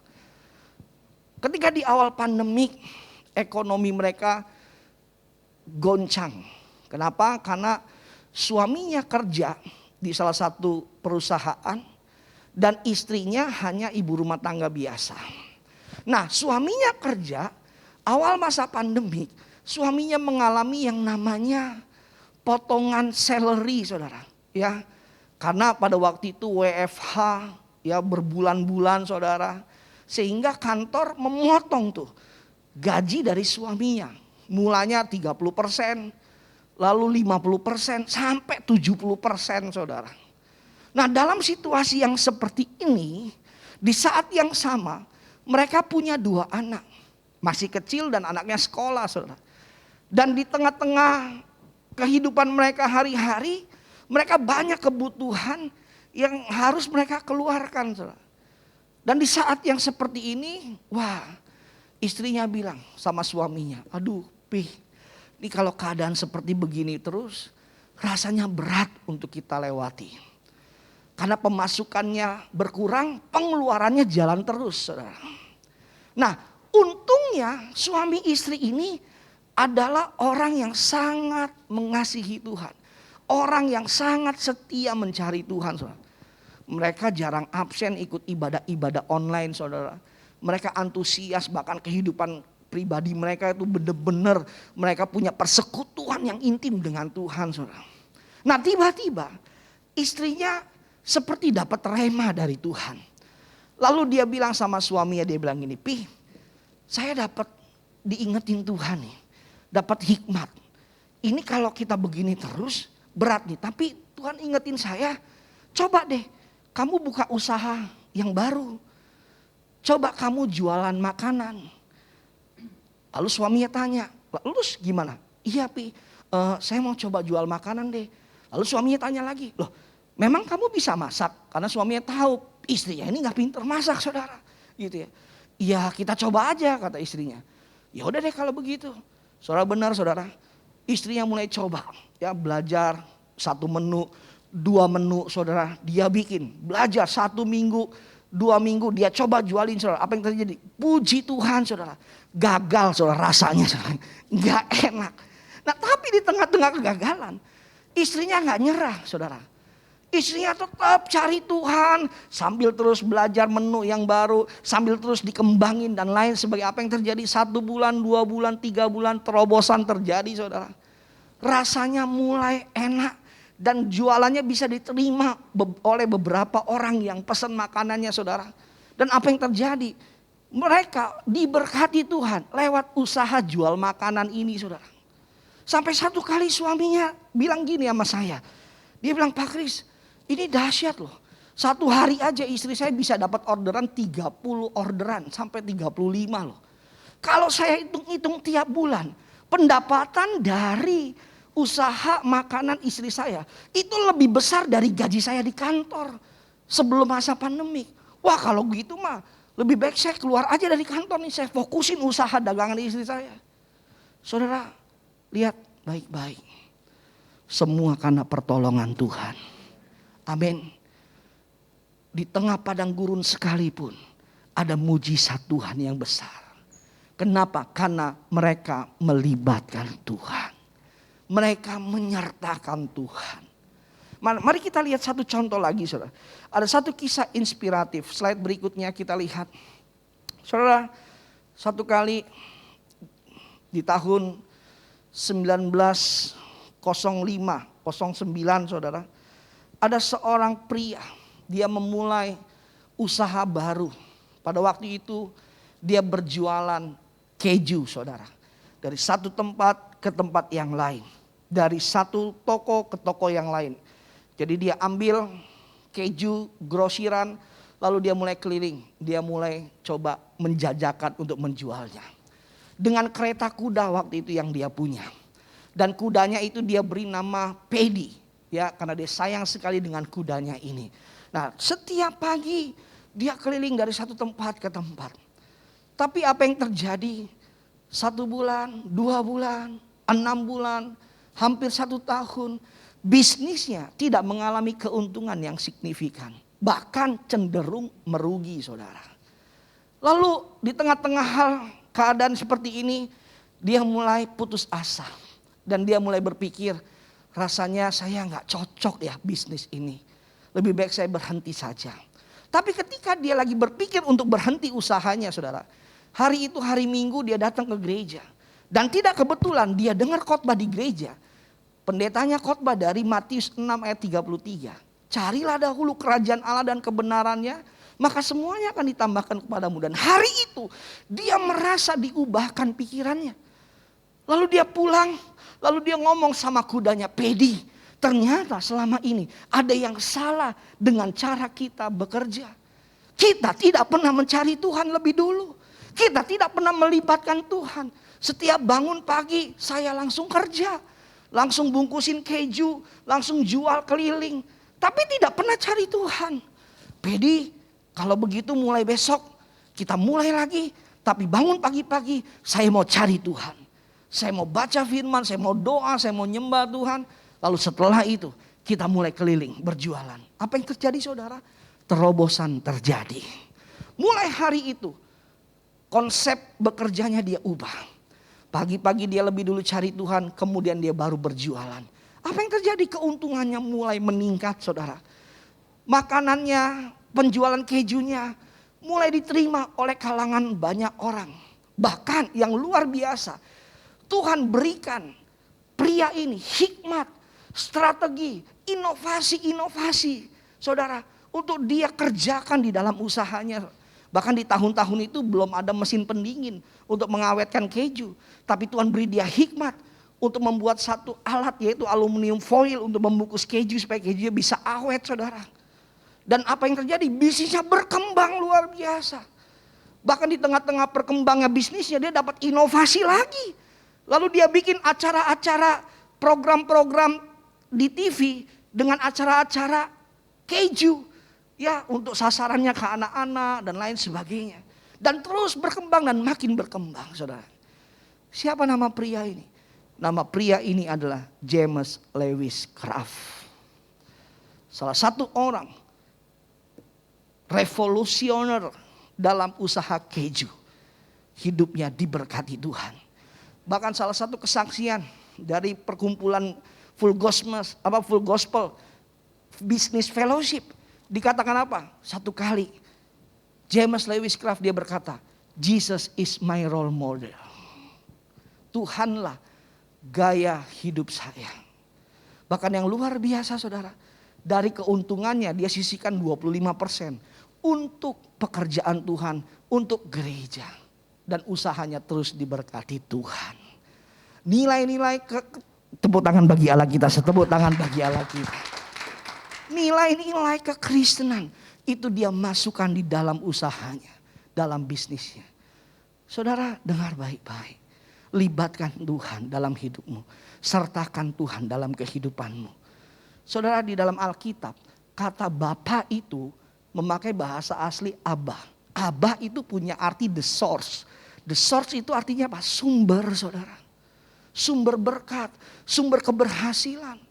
Ketika di awal pandemik, ekonomi mereka goncang. Kenapa? Karena suaminya kerja di salah satu perusahaan dan istrinya hanya ibu rumah tangga biasa. Nah, suaminya kerja, awal masa pandemik, suaminya mengalami yang namanya potongan salary, saudara. Ya, karena pada waktu itu WFH, ya berbulan-bulan, saudara. Sehingga kantor memotong tuh gaji dari suaminya. Mulanya 30%, lalu 50%, sampai 70%, saudara. Nah, dalam situasi yang seperti ini, di saat yang sama, mereka punya 2 anak. Masih kecil dan anaknya sekolah, saudara. Dan di tengah-tengah kehidupan mereka hari-hari, mereka banyak kebutuhan yang harus mereka keluarkan, saudara. Dan di saat yang seperti ini, wah, istrinya bilang sama suaminya, aduh Pih, ini kalau keadaan seperti begini terus, rasanya berat untuk kita lewati. Karena pemasukannya berkurang, pengeluarannya jalan terus, saudara. Nah, untungnya suami istri ini adalah orang yang sangat mengasihi Tuhan. Orang yang sangat setia mencari Tuhan, saudara. Mereka jarang absen ikut ibadah-ibadah online, saudara. Mereka antusias, bahkan kehidupan pribadi mereka itu benar-benar mereka punya persekutuan yang intim dengan Tuhan, saudara. Nah, tiba-tiba istrinya seperti dapat rema dari Tuhan. Lalu dia bilang sama suaminya, dia bilang gini, Pih, saya dapat diingetin Tuhan nih, dapat hikmat. Ini kalau kita begini terus berat nih, tapi Tuhan ingetin saya, coba deh kamu buka usaha yang baru. Coba kamu jualan makanan. Lalu suaminya tanya, lalu gimana? Iya Pi, saya mau coba jual makanan deh. Lalu suaminya tanya lagi, loh memang kamu bisa masak? Karena suaminya tahu istrinya ini gak pinter masak, saudara. Gitu ya. Iya kita coba aja, kata istrinya. Ya udah deh kalau begitu. Saudara, benar saudara. Istrinya mulai coba, ya belajar 1 menu, 2 menu, saudara. Dia bikin, belajar 1 minggu, 2 minggu dia coba jualin, saudara. Apa yang terjadi? Puji Tuhan, saudara. Gagal, saudara, rasanya, saudara. Gak enak. Nah tapi di tengah-tengah kegagalan, istrinya gak nyerah, saudara. Istrinya tetap cari Tuhan, sambil terus belajar menu yang baru, sambil terus dikembangin dan lain sebagainya. Apa yang terjadi? 1 bulan, 2 bulan, 3 bulan, terobosan terjadi, saudara. Rasanya mulai enak dan jualannya bisa diterima oleh beberapa orang yang pesan makanannya, saudara. Dan apa yang terjadi? Mereka diberkati Tuhan lewat usaha jual makanan ini, saudara. Sampai satu kali suaminya bilang gini sama saya. Dia bilang, Pak Kris, ini dahsyat loh. 1 hari aja istri saya bisa dapat orderan 30 orderan sampai 35 loh. Kalau saya hitung-hitung tiap bulan, pendapatan dari usaha makanan istri saya itu lebih besar dari gaji saya di kantor sebelum masa pandemik. Wah kalau gitu mah lebih baik saya keluar aja dari kantor nih, saya fokusin usaha dagangan istri saya. Saudara, lihat baik-baik. Semua karena pertolongan Tuhan. Amin. Di tengah padang gurun sekalipun ada mujizat Tuhan yang besar. Kenapa? Karena mereka melibatkan Tuhan. Mereka menyertakan Tuhan. Mari kita lihat satu contoh lagi, saudara. Ada satu kisah inspiratif. Slide berikutnya kita lihat. Saudara, satu kali di tahun 1909, saudara. Ada seorang pria, dia memulai usaha baru. Pada waktu itu dia berjualan keju, saudara. Dari satu tempat ke tempat yang lain. Dari satu toko ke toko yang lain. Jadi dia ambil keju grosiran, lalu dia mulai keliling. Dia mulai coba menjajakan untuk menjualnya. Dengan kereta kuda waktu itu yang dia punya. Dan kudanya itu dia beri nama Paddy. Ya, karena dia sayang sekali dengan kudanya ini. Nah, setiap pagi dia keliling dari satu tempat ke tempat. Tapi apa yang terjadi? 1 bulan, 2 bulan, 6 bulan, hampir 1 tahun. Bisnisnya tidak mengalami keuntungan yang signifikan. Bahkan cenderung merugi, saudara. Lalu di tengah-tengah hal keadaan seperti ini, dia mulai putus asa. Dan dia mulai berpikir, rasanya saya gak cocok ya bisnis ini. Lebih baik saya berhenti saja. Tapi ketika dia lagi berpikir untuk berhenti usahanya, saudara. Hari itu hari Minggu dia datang ke gereja. Dan tidak kebetulan dia dengar khotbah di gereja. Pendetanya khotbah dari Matius 6 ayat 33. Carilah dahulu kerajaan Allah dan kebenarannya, maka semuanya akan ditambahkan kepadamu. Dan hari itu dia merasa diubahkan pikirannya. Lalu dia pulang, lalu dia ngomong sama kudanya, Paddy, ternyata selama ini ada yang salah dengan cara kita bekerja. Kita tidak pernah mencari Tuhan lebih dulu. Kita tidak pernah melibatkan Tuhan. Setiap bangun pagi saya langsung kerja. Langsung bungkusin keju, langsung jual keliling. Tapi tidak pernah cari Tuhan. Paddy, kalau begitu mulai besok kita mulai lagi. Tapi bangun pagi-pagi saya mau cari Tuhan. Saya mau baca firman, saya mau doa, saya mau nyembah Tuhan. Lalu setelah itu kita mulai keliling berjualan. Apa yang terjadi, saudara? Terobosan terjadi. Mulai hari itu konsep bekerjanya dia ubah. Pagi-pagi dia lebih dulu cari Tuhan, kemudian dia baru berjualan. Apa yang terjadi? Keuntungannya mulai meningkat, saudara. Makanannya, penjualan kejunya mulai diterima oleh kalangan banyak orang. Bahkan yang luar biasa, Tuhan berikan pria ini hikmat, strategi, inovasi-inovasi, saudara, untuk dia kerjakan di dalam usahanya. Bahkan di tahun-tahun itu belum ada mesin pendingin untuk mengawetkan keju. Tapi Tuhan beri dia hikmat untuk membuat satu alat, yaitu aluminium foil untuk membungkus keju supaya kejunya bisa awet, saudara. Dan apa yang terjadi? Bisnisnya berkembang luar biasa. Bahkan di tengah-tengah perkembangan bisnisnya dia dapat inovasi lagi. Lalu dia bikin acara-acara, program-program di TV dengan acara-acara keju. Ya, untuk sasarannya ke anak-anak dan lain sebagainya. Dan terus berkembang dan makin berkembang, saudara. Siapa nama pria ini? Nama pria ini adalah James Lewis Craft. Salah satu orang revolusioner dalam usaha keju. Hidupnya diberkati Tuhan. Bahkan salah satu kesaksian dari perkumpulan Full Gospel Business Fellowship. Dikatakan apa? Satu kali James Lewis Craft dia berkata, Jesus is my role model. Tuhanlah gaya hidup saya. Bahkan yang luar biasa, saudara, dari keuntungannya dia sisihkan 25% untuk pekerjaan Tuhan, untuk gereja. Dan usahanya terus diberkati Tuhan. Nilai-nilai tepuk tangan bagi Allah kita, setepuk tangan bagi Allah kita. Nilai-nilai kekristenan itu dia masukkan di dalam usahanya, dalam bisnisnya. Saudara, dengar baik-baik. Libatkan Tuhan dalam hidupmu. Sertakan Tuhan dalam kehidupanmu. Saudara, di dalam Alkitab, kata Bapa itu memakai bahasa asli Abah. Abah itu punya arti the source. The source itu artinya apa? Sumber, saudara. sumber berkat, sumber keberhasilan,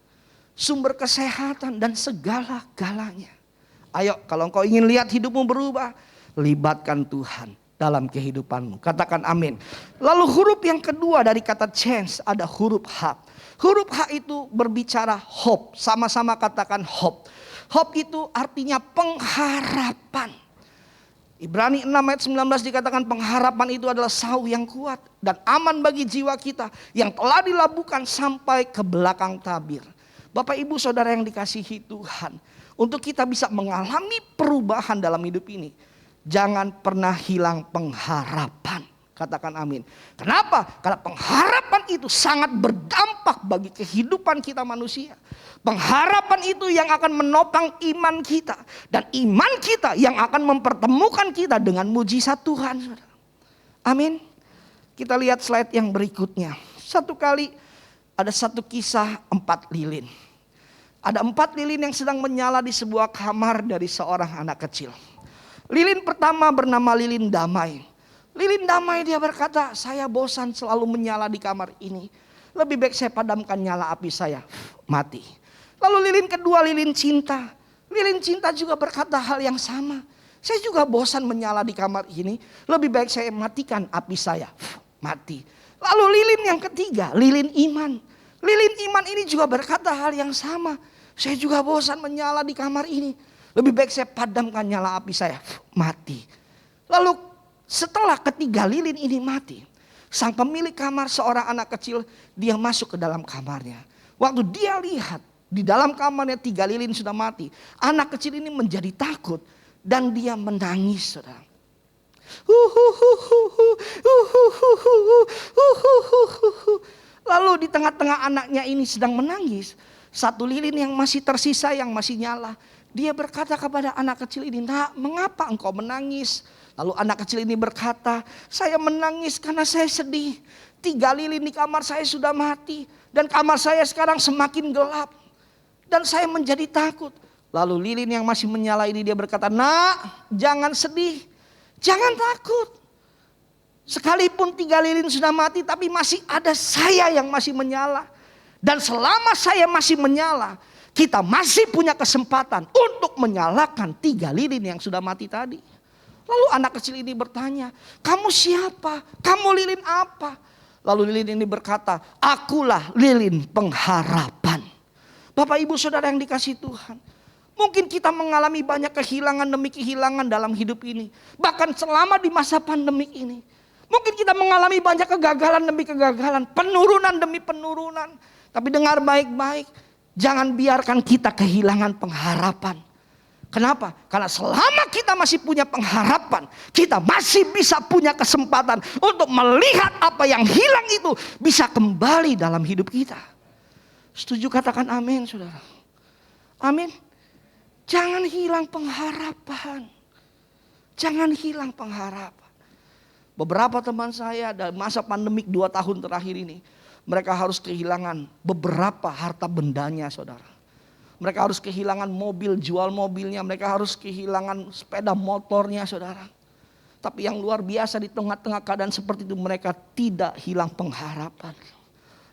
sumber kesehatan, dan segala-galanya. Ayo, kalau engkau ingin lihat hidupmu berubah, libatkan Tuhan dalam kehidupanmu. Katakan amin. Lalu huruf yang kedua dari kata change ada huruf H. Huruf H itu berbicara hope. Sama-sama katakan hope. Hope itu artinya pengharapan. Ibrani 6 ayat 19 dikatakan pengharapan itu adalah sauh yang kuat dan aman bagi jiwa kita yang telah dilabuhkan sampai ke belakang tabir. Bapak ibu saudara yang dikasihi Tuhan, untuk kita bisa mengalami perubahan dalam hidup ini, jangan pernah hilang pengharapan. Katakan amin. Kenapa? Karena pengharapan itu sangat berdampak bagi kehidupan kita manusia. Pengharapan itu yang akan menopang iman kita. Dan iman kita yang akan mempertemukan kita dengan mujizat Tuhan. Amin. Kita lihat slide yang berikutnya. Satu kali ada satu kisah 4 lilin. Ada 4 lilin yang sedang menyala di sebuah kamar dari seorang anak kecil. Lilin pertama bernama lilin damai. Lilin damai dia berkata, saya bosan selalu menyala di kamar ini. Lebih baik saya padamkan nyala api saya, mati. Lalu lilin kedua lilin cinta. Lilin cinta juga berkata hal yang sama. Saya juga bosan menyala di kamar ini. Lebih baik saya matikan api saya, mati. Lalu lilin yang ketiga, lilin iman. Lilin iman ini juga berkata hal yang sama. Saya juga bosan menyala di kamar ini. Lebih baik saya padamkan nyala api saya, mati. Lalu setelah ketiga lilin ini mati, sang pemilik kamar seorang anak kecil, dia masuk ke dalam kamarnya. Waktu dia lihat di dalam kamarnya 3 lilin sudah mati, anak kecil ini menjadi takut dan dia menangis, saudara. Lalu di tengah-tengah anaknya ini sedang menangis, satu lilin yang masih tersisa yang masih nyala, dia berkata kepada anak kecil ini, "Nak, mengapa engkau menangis?" Lalu anak kecil ini berkata, "Saya menangis karena saya sedih. 3 lilin di kamar saya sudah mati. Dan kamar saya sekarang semakin gelap. Dan saya menjadi takut." Lalu lilin yang masih menyala ini dia berkata, "Nak, jangan sedih. Jangan takut. Sekalipun 3 lilin sudah mati, tapi masih ada saya yang masih menyala. Dan selama saya masih menyala, kita masih punya kesempatan untuk menyalakan 3 lilin yang sudah mati tadi." Lalu anak kecil ini bertanya, "Kamu siapa? Kamu lilin apa?" Lalu lilin ini berkata, "Akulah lilin pengharapan." Bapak ibu saudara yang dikasihi Tuhan, mungkin kita mengalami banyak kehilangan demi kehilangan dalam hidup ini. Bahkan selama di masa pandemik ini. Mungkin kita mengalami banyak kegagalan demi kegagalan, penurunan demi penurunan. Tapi dengar baik-baik, jangan biarkan kita kehilangan pengharapan. Kenapa? Karena selama kita masih punya pengharapan, kita masih bisa punya kesempatan untuk melihat apa yang hilang itu bisa kembali dalam hidup kita. Setuju katakan amin, saudara. Amin. Jangan hilang pengharapan. Jangan hilang pengharapan. Beberapa teman saya dalam masa pandemik 2 tahun terakhir ini, mereka harus kehilangan beberapa harta bendanya, saudara. Mereka harus kehilangan mobil, jual mobilnya. Mereka harus kehilangan sepeda motornya, saudara. Tapi yang luar biasa di tengah-tengah keadaan seperti itu, mereka tidak hilang pengharapan.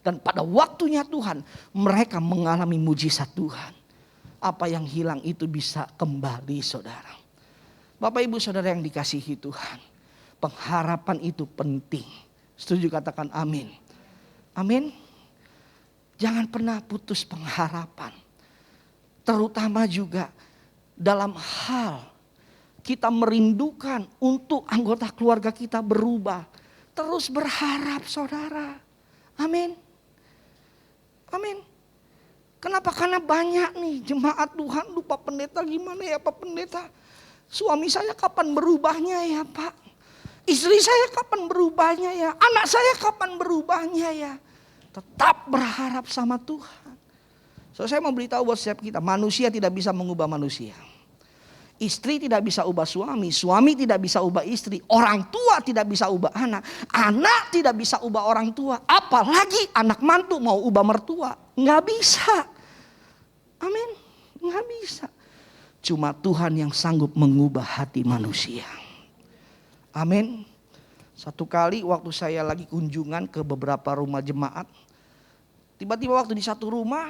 Dan pada waktunya Tuhan, mereka mengalami mujizat Tuhan. Apa yang hilang itu bisa kembali, saudara. Bapak ibu saudara yang dikasihi Tuhan, pengharapan itu penting. Setuju katakan amin. Amin. Jangan pernah putus pengharapan. Terutama juga dalam hal kita merindukan untuk anggota keluarga kita berubah. Terus berharap, saudara. Amin. Amin. Kenapa? Karena banyak nih jemaat Tuhan lupa pendeta, gimana ya Pak Pendeta? Suami saya kapan berubahnya ya Pak? Istri saya kapan berubahnya ya? Anak saya kapan berubahnya ya? Tetap berharap sama Tuhan. So, saya mau beritahu buat setiap kita, manusia tidak bisa mengubah manusia. Istri tidak bisa ubah suami, suami tidak bisa ubah istri, orang tua tidak bisa ubah anak, anak tidak bisa ubah orang tua, apalagi anak mantu mau ubah mertua, nggak bisa. Amin, nggak bisa. Cuma Tuhan yang sanggup mengubah hati manusia. Amin. Satu kali waktu saya lagi kunjungan ke beberapa rumah jemaat, tiba-tiba waktu di satu rumah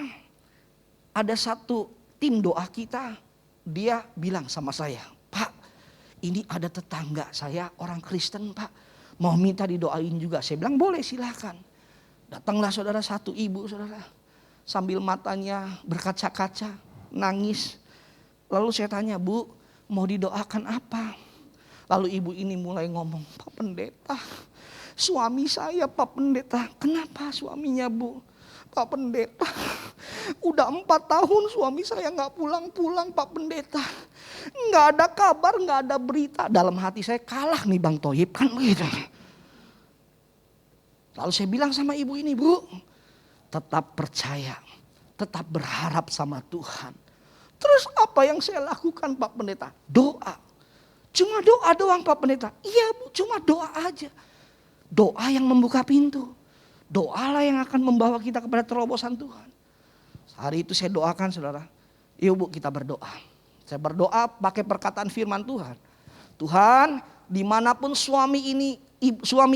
ada satu tim doa kita, dia bilang sama saya, "Pak, ini ada tetangga saya orang Kristen Pak, mau minta didoain juga." Saya bilang boleh, silakan. Datanglah saudara satu ibu saudara, sambil matanya berkaca-kaca, nangis. Lalu saya tanya, "Bu, mau didoakan apa?" Lalu ibu ini mulai ngomong, "Pak Pendeta, suami saya Pak Pendeta." "Kenapa suaminya Bu?" "Pak Pendeta, udah 4 tahun suami saya gak pulang-pulang Pak Pendeta. Gak ada kabar, gak ada berita." Dalam hati saya, kalah nih Bang Toyib kan begitu. Lalu saya bilang sama ibu ini, "Bu, tetap percaya, tetap berharap sama Tuhan." Terus apa yang saya lakukan Pak Pendeta? Doa. Cuma doa doang Pak Pendeta. "Iya Bu, cuma doa aja." Doa yang membuka pintu. Doalah yang akan membawa kita kepada terobosan Tuhan. Hari itu saya doakan saudara. "Yuk Bu, kita berdoa." Saya berdoa pakai perkataan firman Tuhan. "Tuhan, dimanapun suami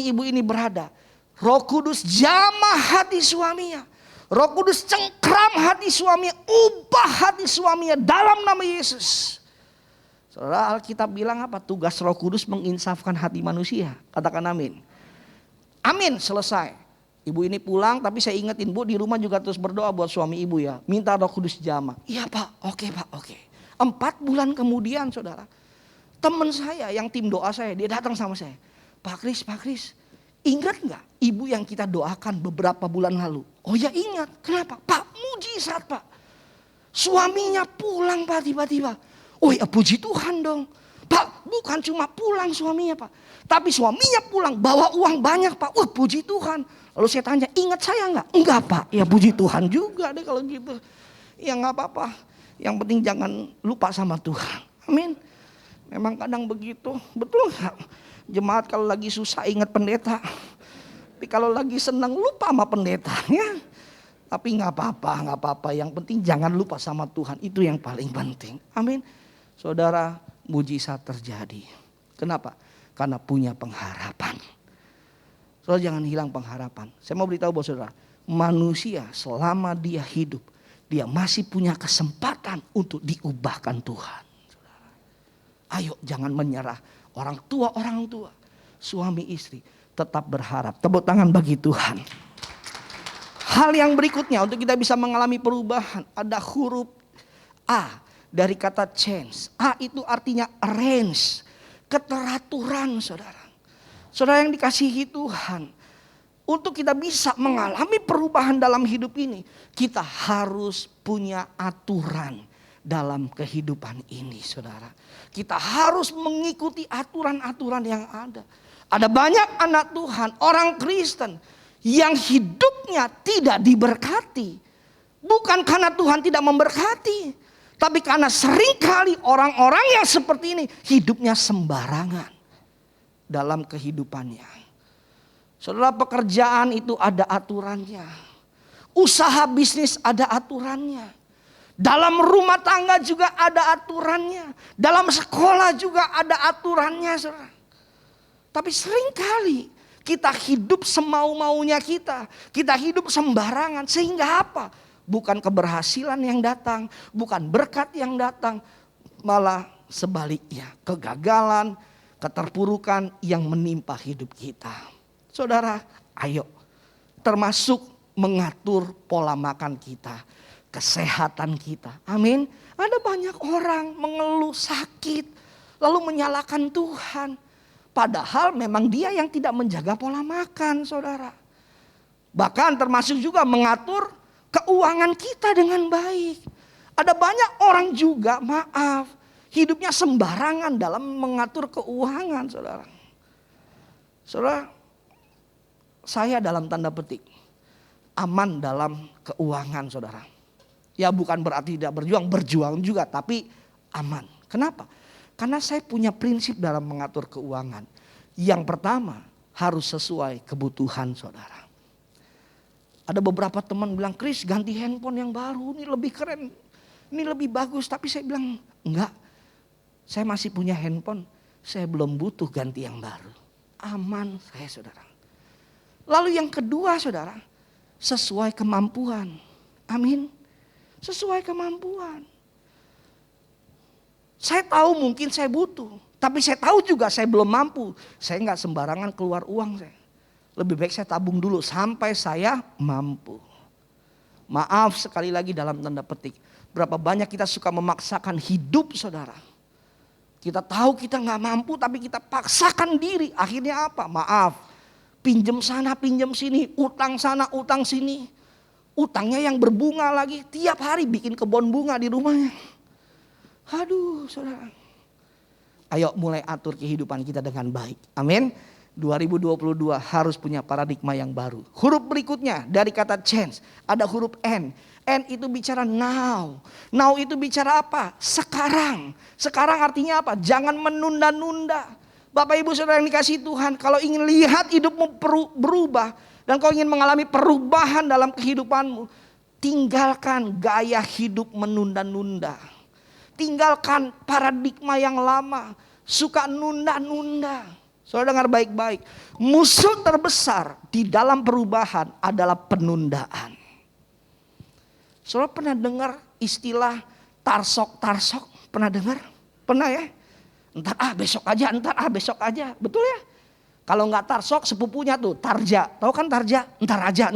ibu ini berada, Roh Kudus jamah hati suaminya. Roh Kudus cengkram hati suaminya, ubah hati suaminya dalam nama Yesus." Saudara, Alkitab bilang apa? Tugas Roh Kudus menginsafkan hati manusia. Katakan amin. Amin, selesai. Ibu ini pulang, tapi saya ingetin, "Bu, di rumah juga terus berdoa buat suami ibu ya. Minta Roh Kudus jamah." "Iya Pak, oke Pak, oke." 4 bulan kemudian saudara, teman saya yang tim doa saya, dia datang sama saya. Pak Kris, ingat gak ibu yang kita doakan beberapa bulan lalu?" "Oh ya ingat." "Kenapa?" "Pak, mujizat Pak. Suaminya pulang Pak tiba-tiba." "Oh ya puji Tuhan dong." "Pak, bukan cuma pulang suaminya Pak, tapi suaminya pulang bawa uang banyak Pak." "Wah puji Tuhan." Lalu saya tanya, "Ingat saya enggak?" "Enggak Pak." "Ya puji Tuhan juga deh kalau gitu." "Ya gak apa-apa. Yang penting jangan lupa sama Tuhan." Amin. Memang kadang begitu. Betul gak? Jemaat kalau lagi susah ingat pendeta. Tapi kalau lagi senang lupa sama pendeta ya. Tapi gak apa-apa. Yang penting jangan lupa sama Tuhan. Itu yang paling penting. Amin. Saudara, mujizat terjadi. Kenapa? Karena punya pengharapan. Saudara jangan hilang pengharapan. Saya mau beritahu buat saudara, manusia selama dia hidup, dia masih punya kesempatan untuk diubahkan Tuhan. Saudara, ayo jangan menyerah. Orang tua, suami istri, tetap berharap. Tepuk tangan bagi Tuhan. Hal yang berikutnya untuk kita bisa mengalami perubahan, ada huruf A. Dari kata change. A itu artinya arrange. Keteraturan saudara. Saudara yang dikasihi Tuhan. Untuk kita bisa mengalami perubahan dalam hidup ini, kita harus punya aturan dalam kehidupan ini saudara. Kita harus mengikuti aturan-aturan yang ada. Ada banyak anak Tuhan, orang Kristen yang hidupnya tidak diberkati. Bukan karena Tuhan tidak memberkati, tapi karena seringkali orang-orang yang seperti ini hidupnya sembarangan dalam kehidupannya. Saudara, pekerjaan itu ada aturannya. Usaha bisnis ada aturannya. Dalam rumah tangga juga ada aturannya. Dalam sekolah juga ada aturannya saudara. Tapi seringkali kita hidup semau-maunya kita. Kita hidup sembarangan sehingga apa? Bukan keberhasilan yang datang, bukan berkat yang datang, malah sebaliknya kegagalan, keterpurukan yang menimpa hidup kita. Saudara, ayo termasuk mengatur pola makan kita, kesehatan kita. Amin. Ada banyak orang mengeluh sakit lalu menyalahkan Tuhan. Padahal memang dia yang tidak menjaga pola makan, saudara. Bahkan termasuk juga mengatur keuangan kita dengan baik. Ada banyak orang juga, maaf, hidupnya sembarangan dalam mengatur keuangan, saudara. Saudara, saya dalam tanda petik aman dalam keuangan, saudara. Ya bukan berarti tidak berjuang juga, tapi aman. Kenapa? Karena saya punya prinsip dalam mengatur keuangan. Yang pertama, harus sesuai kebutuhan saudara. Ada beberapa teman bilang, "Kris, ganti handphone yang baru, ini lebih keren, ini lebih bagus." Tapi saya bilang, enggak, saya masih punya handphone, saya belum butuh ganti yang baru. aman saya saudara. Lalu yang kedua saudara, sesuai kemampuan. Amin. Sesuai kemampuan. Saya tahu mungkin saya butuh. Tapi saya tahu juga saya belum mampu. Saya nggak sembarangan keluar uang saya. Lebih baik saya tabung dulu sampai saya mampu. Maaf sekali lagi dalam tanda petik. Berapa banyak kita suka memaksakan hidup saudara. Kita tahu kita nggak mampu tapi kita paksakan diri. Akhirnya apa? Maaf. Pinjem sana, pinjem sini. Utang sana, utang sini. Utangnya yang berbunga lagi. Tiap hari bikin kebun bunga di rumahnya. Aduh saudara. Ayo mulai atur kehidupan kita dengan baik. Amin. 2022 harus punya paradigma yang baru. Huruf berikutnya dari kata change. Ada huruf N. N itu bicara now. Now itu bicara apa? Sekarang. Sekarang artinya apa? Jangan menunda-nunda. Bapak ibu saudara yang dikasihi Tuhan. Kalau ingin lihat hidupmu berubah. Dan kau ingin mengalami perubahan dalam kehidupanmu. Tinggalkan gaya hidup menunda-nunda. Tinggalkan paradigma yang lama. Suka nunda-nunda. Saudara dengar baik-baik. Musuh terbesar di dalam perubahan adalah penundaan. Saudara pernah dengar istilah tarsok-tarsok? Pernah dengar? Pernah ya? Entar besok aja, besok aja. Betul ya? Kalau nggak tarsok sepupunya tuh tarja. Tahu kan tarja? Entar aja.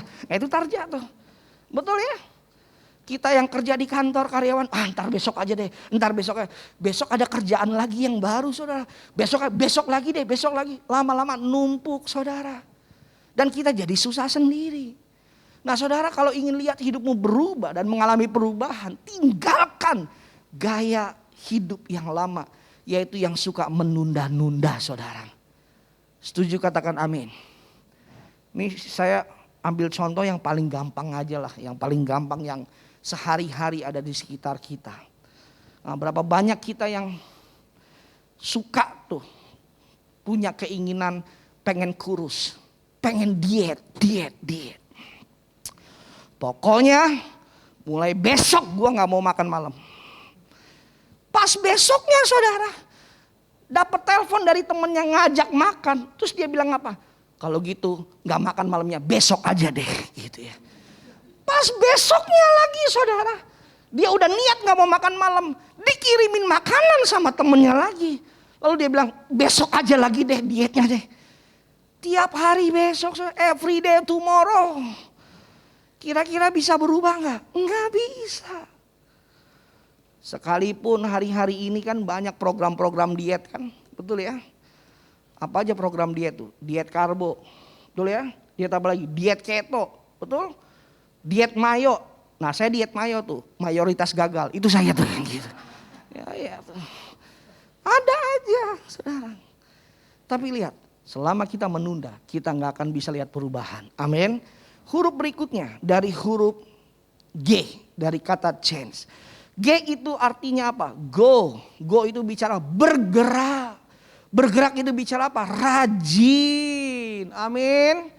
Nah, itu tarja tuh. Betul ya? Kita yang kerja di kantor karyawan, entar besok aja deh. Entar besok aja. Besok ada kerjaan lagi yang baru saudara. Besok lagi deh, besok lagi. Lama-lama numpuk saudara. Dan kita jadi susah sendiri. Nah saudara kalau ingin lihat hidupmu berubah dan mengalami perubahan, tinggalkan gaya hidup yang lama. Yaitu yang suka menunda-nunda saudara. Setuju katakan amin. Ini saya ambil contoh yang paling gampang aja lah. Yang paling gampang yang sehari-hari ada di sekitar kita. Nah, berapa banyak kita yang suka tuh punya keinginan pengen kurus. Pengen diet. Pokoknya mulai besok gua gak mau makan malam. Pas besoknya saudara dapat telepon dari temen yang ngajak makan. Terus dia bilang apa? Kalau gitu gak makan malamnya besok aja deh gitu ya. Pas besoknya lagi saudara. Dia udah niat gak mau makan malam. Dikirimin makanan sama temennya lagi. Lalu dia bilang besok aja lagi deh dietnya deh. Tiap hari besok, every day tomorrow. Kira-kira bisa berubah gak? Gak bisa. Sekalipun hari-hari ini kan banyak program-program diet kan. Betul ya? Apa aja program diet tuh? Diet karbo. Betul ya? Diet apa lagi? Diet keto. Betul? Diet mayo. Nah saya diet mayo tuh. Mayoritas gagal. Itu saya tuh yang gitu. Ya tuh. Ada aja saudara. Tapi lihat. Selama kita menunda. Kita gak akan bisa lihat perubahan. Amin. Huruf berikutnya. Dari huruf G. Dari kata change. G itu artinya apa? Go. Go itu bicara bergerak. Bergerak itu bicara apa? Rajin. Amin.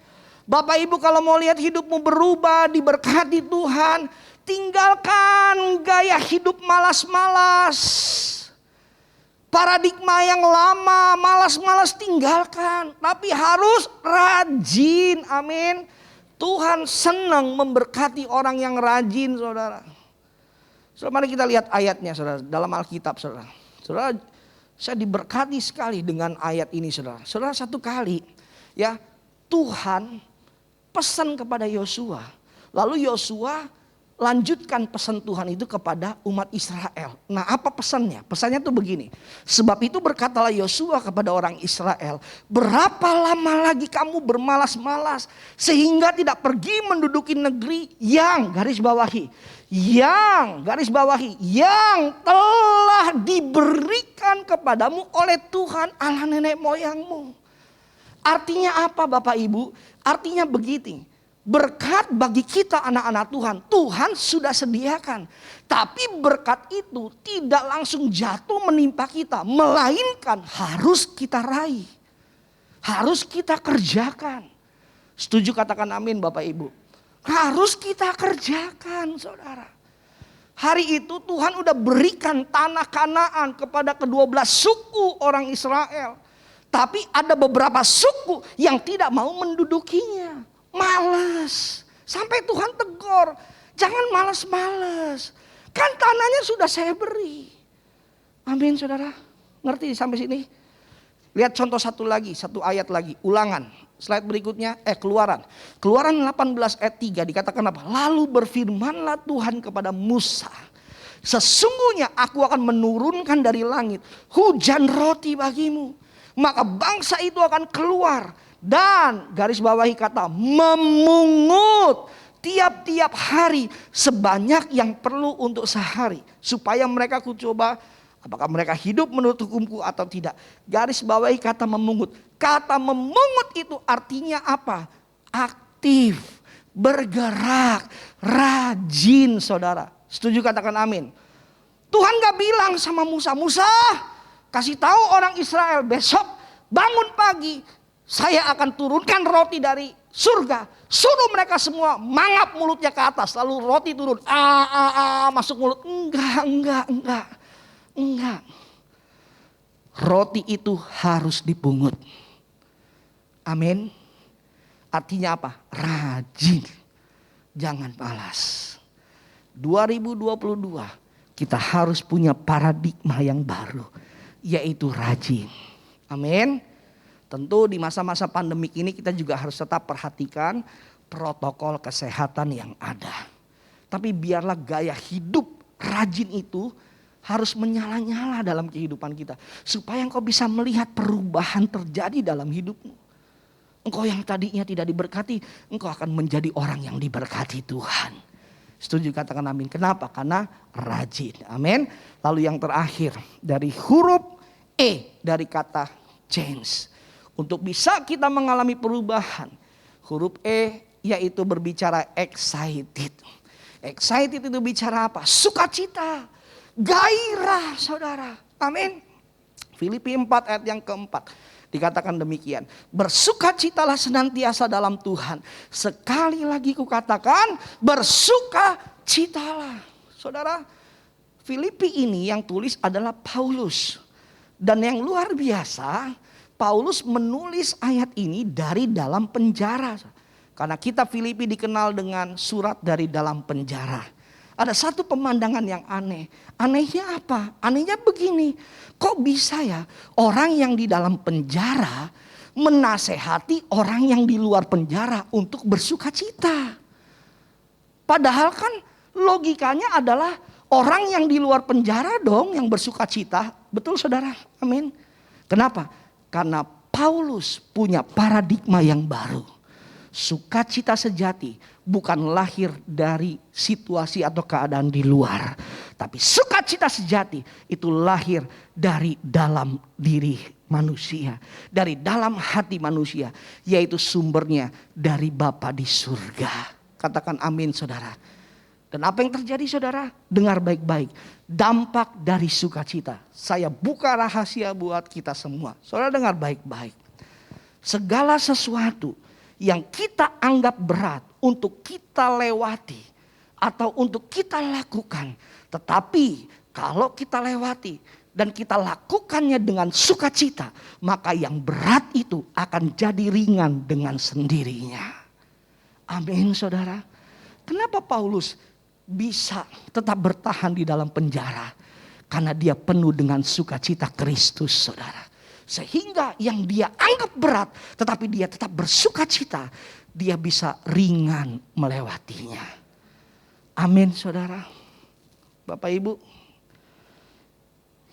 Bapak ibu kalau mau lihat hidupmu berubah, diberkati Tuhan. Tinggalkan gaya hidup malas-malas. Paradigma yang lama, malas-malas tinggalkan. Tapi harus rajin. Amin. Tuhan senang memberkati orang yang rajin saudara. Saudara, mari kita lihat ayatnya saudara, dalam Alkitab saudara. Saudara, saya diberkati sekali dengan ayat ini saudara. Saudara satu kali ya Tuhan pesan kepada Yosua. Lalu Yosua lanjutkan pesan Tuhan itu kepada umat Israel. Nah apa pesannya? Pesannya tuh begini. Sebab itu berkatalah Yosua kepada orang Israel. Berapa lama lagi kamu bermalas-malas sehingga tidak pergi menduduki negeri yang garis bawahi. Yang telah diberikan kepadamu oleh Tuhan Allah nenek moyangmu. Artinya apa Bapak Ibu? Artinya begini. Berkat bagi kita anak-anak Tuhan, Tuhan sudah sediakan. Tapi berkat itu tidak langsung jatuh menimpa kita. Melainkan harus kita raih. Harus kita kerjakan. Setuju katakan amin Bapak Ibu. Harus kita kerjakan saudara. Hari itu Tuhan udah berikan tanah Kanaan kepada kedua belas suku orang Israel. Tapi ada beberapa suku yang tidak mau mendudukinya. Malas. Sampai Tuhan tegur, jangan malas-malas. Kan tanahnya sudah saya beri. Amin saudara. Ngerti sampai sini? Lihat contoh satu lagi, satu ayat lagi. Ulangan. Slide berikutnya, Keluaran. Keluaran 18 ayat 3 dikatakan apa? Lalu berfirmanlah Tuhan kepada Musa. Sesungguhnya aku akan menurunkan dari langit hujan roti bagimu. Maka bangsa itu akan keluar dan garis bawahi kata memungut tiap-tiap hari sebanyak yang perlu untuk sehari. Supaya mereka kucoba apakah mereka hidup menurut hukumku atau tidak. Garis bawahi kata memungut. Kata memungut itu artinya apa? Aktif, bergerak, rajin saudara. Setuju katakan amin. Tuhan gak bilang sama Musa, Musa kasih tahu orang Israel besok bangun pagi saya akan turunkan roti dari surga. Suruh mereka semua mangap mulutnya ke atas lalu roti turun. Masuk mulut. Enggak. Roti itu harus dipungut. Amin. Artinya apa? Rajin. Jangan malas. 2022 kita harus punya paradigma yang baru. Yaitu rajin. Amin. Tentu di masa-masa pandemik ini kita juga harus tetap perhatikan protokol kesehatan yang ada. Tapi biarlah gaya hidup rajin itu harus menyala-nyala dalam kehidupan kita. Supaya engkau bisa melihat perubahan terjadi dalam hidupmu. Engkau yang tadinya tidak diberkati, engkau akan menjadi orang yang diberkati Tuhan. Setuju katakan amin. Kenapa? Karena rajin. Amin. Lalu yang terakhir dari huruf E dari kata change. Untuk bisa kita mengalami perubahan. Huruf E yaitu berbicara excited. Excited itu bicara apa? Sukacita. Gairah saudara. Amin. Filipi 4 ayat yang keempat. Dikatakan demikian. Bersukacitalah senantiasa dalam Tuhan. Sekali lagi kukatakan bersukacitalah. Saudara, Filipi ini yang tulis adalah Paulus. Dan yang luar biasa, Paulus menulis ayat ini dari dalam penjara. Karena kitab Filipi dikenal dengan surat dari dalam penjara. Ada satu pemandangan yang aneh. Anehnya apa? Anehnya begini. Kok bisa ya orang yang di dalam penjara menasehati orang yang di luar penjara untuk bersukacita? Padahal kan logikanya adalah orang yang di luar penjara dong yang bersukacita. Betul saudara? Amin. Kenapa? Karena Paulus punya paradigma yang baru. Sukacita sejati bukan lahir dari situasi atau keadaan di luar. Tapi sukacita sejati itu lahir dari dalam diri manusia. Dari dalam hati manusia. Yaitu sumbernya dari Bapa di surga. Katakan amin saudara. Dan apa yang terjadi saudara? Dengar baik-baik. Dampak dari sukacita. Saya buka rahasia buat kita semua. Saudara dengar baik-baik. Segala sesuatu yang kita anggap berat untuk kita lewati atau untuk kita lakukan. Tetapi kalau kita lewati dan kita lakukannya dengan sukacita, maka yang berat itu akan jadi ringan dengan sendirinya. Amin saudara. Kenapa Paulus bisa tetap bertahan di dalam penjara? Karena dia penuh dengan sukacita Kristus saudara. Sehingga yang dia anggap berat tetapi dia tetap bersukacita, dia bisa ringan melewatinya. Amin saudara. Bapak Ibu,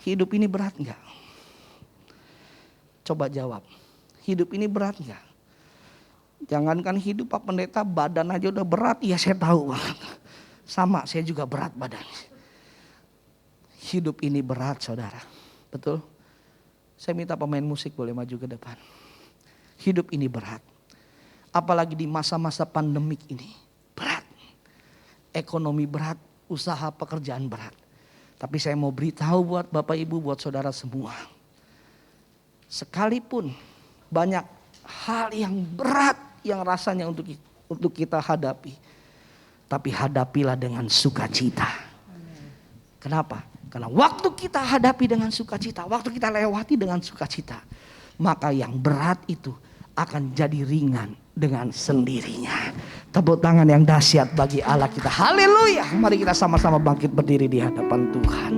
hidup ini berat enggak? Coba jawab. Hidup ini berat enggak? Jangankan hidup Pak Pendeta, badan aja udah berat. Ya saya tahu banget. Sama, saya juga berat badan. Hidup ini berat saudara. Betul? Saya minta pemain musik boleh maju ke depan. Hidup ini berat. Apalagi di masa-masa pandemik ini. Berat. Ekonomi berat, usaha pekerjaan berat. Tapi saya mau beritahu buat Bapak Ibu, buat saudara semua. Sekalipun banyak hal yang berat yang rasanya untuk kita hadapi. Tapi hadapilah dengan sukacita. Kenapa? Karena waktu kita hadapi dengan sukacita, waktu kita lewati dengan sukacita, maka yang berat itu akan jadi ringan dengan sendirinya. Tepuk tangan yang dahsyat bagi Allah kita. Haleluya. Mari kita sama-sama bangkit berdiri di hadapan Tuhan.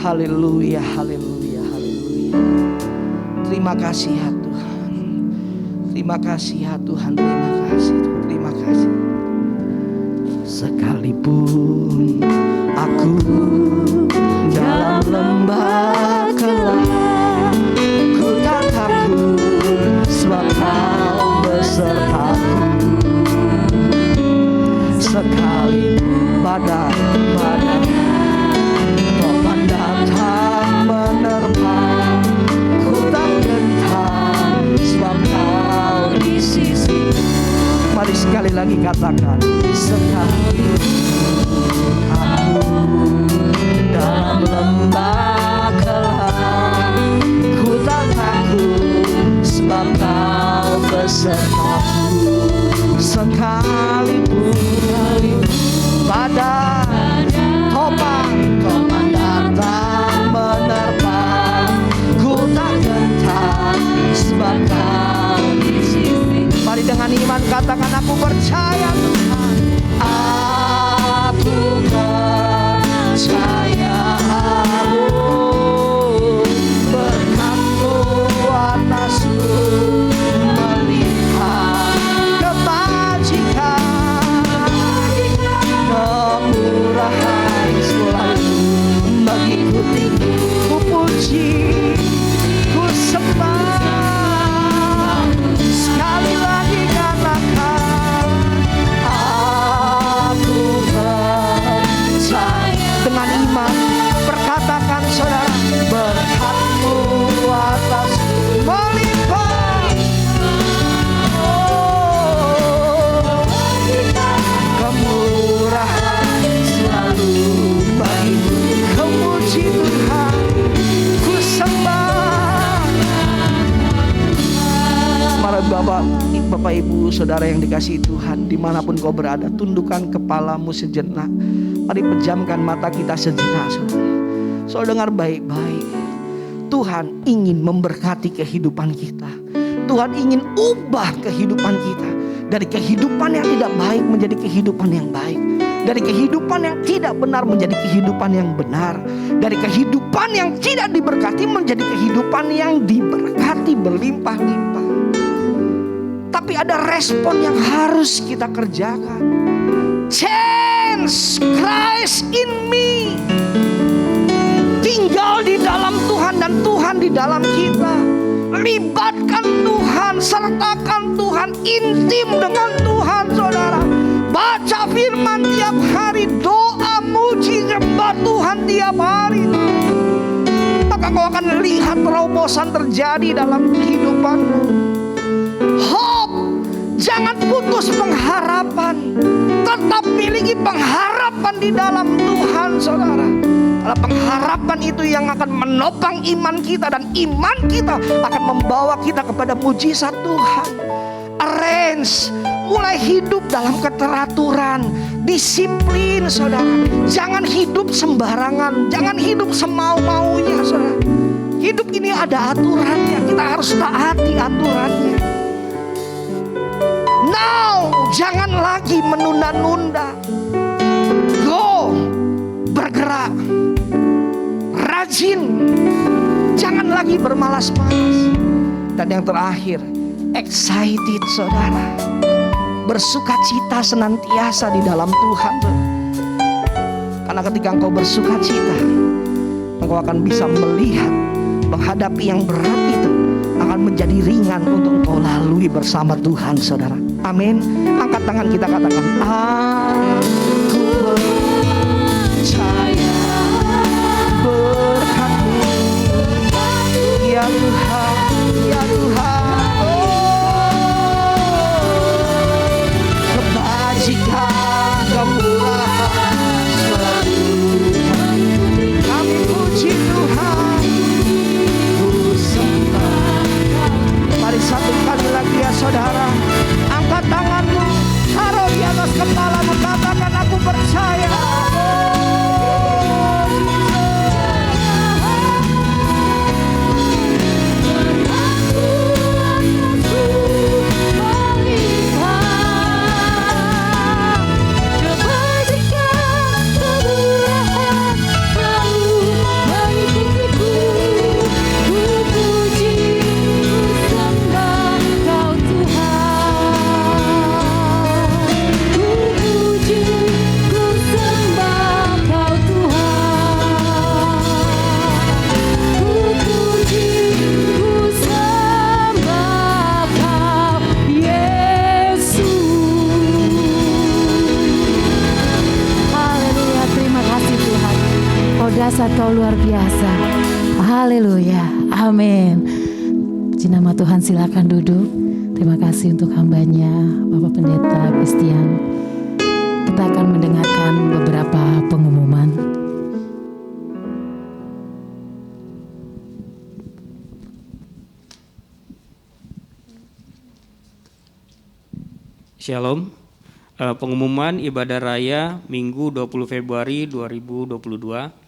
Haleluya, haleluya, haleluya. Terima kasih ya Tuhan. Terima kasih ya Tuhan. Terima kasih, terima kasih. Sekalipun aku dalam lembah gelap, ku tak takut sebab Kau besertaku. Sekalipun badai topan datang menerpa, ku tak gentar sebab Kau di sisi. Mari sekali lagi katakan, sekalipun aku dalam lembah gelap, ku tak takut sebab Kau besertaku. Sekalipun badai topan datang menerpa, ku tak gentar sebab Kau di sisi. Mari dengan iman katakan, aku percaya Tuhan. Aku percaya berkat-Mu atasku melihat kebajikan, kemurahan selalu mengikuti. Ku puji, ku sembah. Sekali lagi katakan, aku percaya. Dengan iman perkatakan saudara, berkat-Mu atasku melimpah, kemurahan selalu bagimu. Memuji Tuhan, ku sembah. Mari Bapak Ibu Saudara yang dikasihi Tuhan, dimanapun kau berada, tundukkan kepalamu sejenak. Mari pejamkan mata kita sejenak, saudara. Saudara dengar baik-baik. Tuhan ingin memberkati kehidupan kita. Tuhan ingin ubah kehidupan kita dari kehidupan yang tidak baik menjadi kehidupan yang baik, dari kehidupan yang tidak benar menjadi kehidupan yang benar, dari kehidupan yang tidak diberkati menjadi kehidupan yang diberkati berlimpah-limpah. Tapi ada respon yang harus kita kerjakan. Change Christ in me. Tinggal di dalam Tuhan dan Tuhan di dalam kita. Libatkan Tuhan, sertakan Tuhan, intim dengan Tuhan saudara. Baca firman tiap hari, doa, muji, nyembah Tuhan tiap hari. Maka kau akan lihat terobosan terjadi dalam kehidupanmu. Hope, jangan putus pengharapan. Tetap miliki pengharapan di dalam Tuhan saudara. Karena pengharapan itu yang akan menopang iman kita, dan iman kita akan membawa kita kepada mujizat Tuhan. Arrange, mulai hidup dalam keteraturan, disiplin saudara. Jangan hidup sembarangan, jangan hidup semau-maunya saudara. Hidup ini ada aturannya, kita harus taati aturannya. Now, jangan lagi menunda-nunda. Go, bergerak, rajin, jangan lagi bermalas-malas. Dan yang terakhir, excited saudara, bersukacita senantiasa di dalam Tuhan. Karena ketika engkau bersukacita, engkau akan bisa melihat menghadapi yang berat itu akan menjadi ringan untuk engkau lalui bersama Tuhan saudara. Amin. Angkat tangan kita, katakan, aku percaya berkat-Mu ya Tuhan, ya Tuhan. Kebajikan, kemurahan selalu kami puji Tuhan, ku sembah. Mari satu kali lagi ya saudara, angkat tanganmu, taruh di atas kepalamu, katakan, aku percaya. biasa, Kau luar biasa. Haleluya, amin. Puji nama Tuhan, silakan duduk. Terima kasih untuk hambanya Bapak Pendeta Christian. Kita akan mendengarkan beberapa pengumuman. Shalom. Pengumuman ibadah raya Minggu 20 Februari 2022.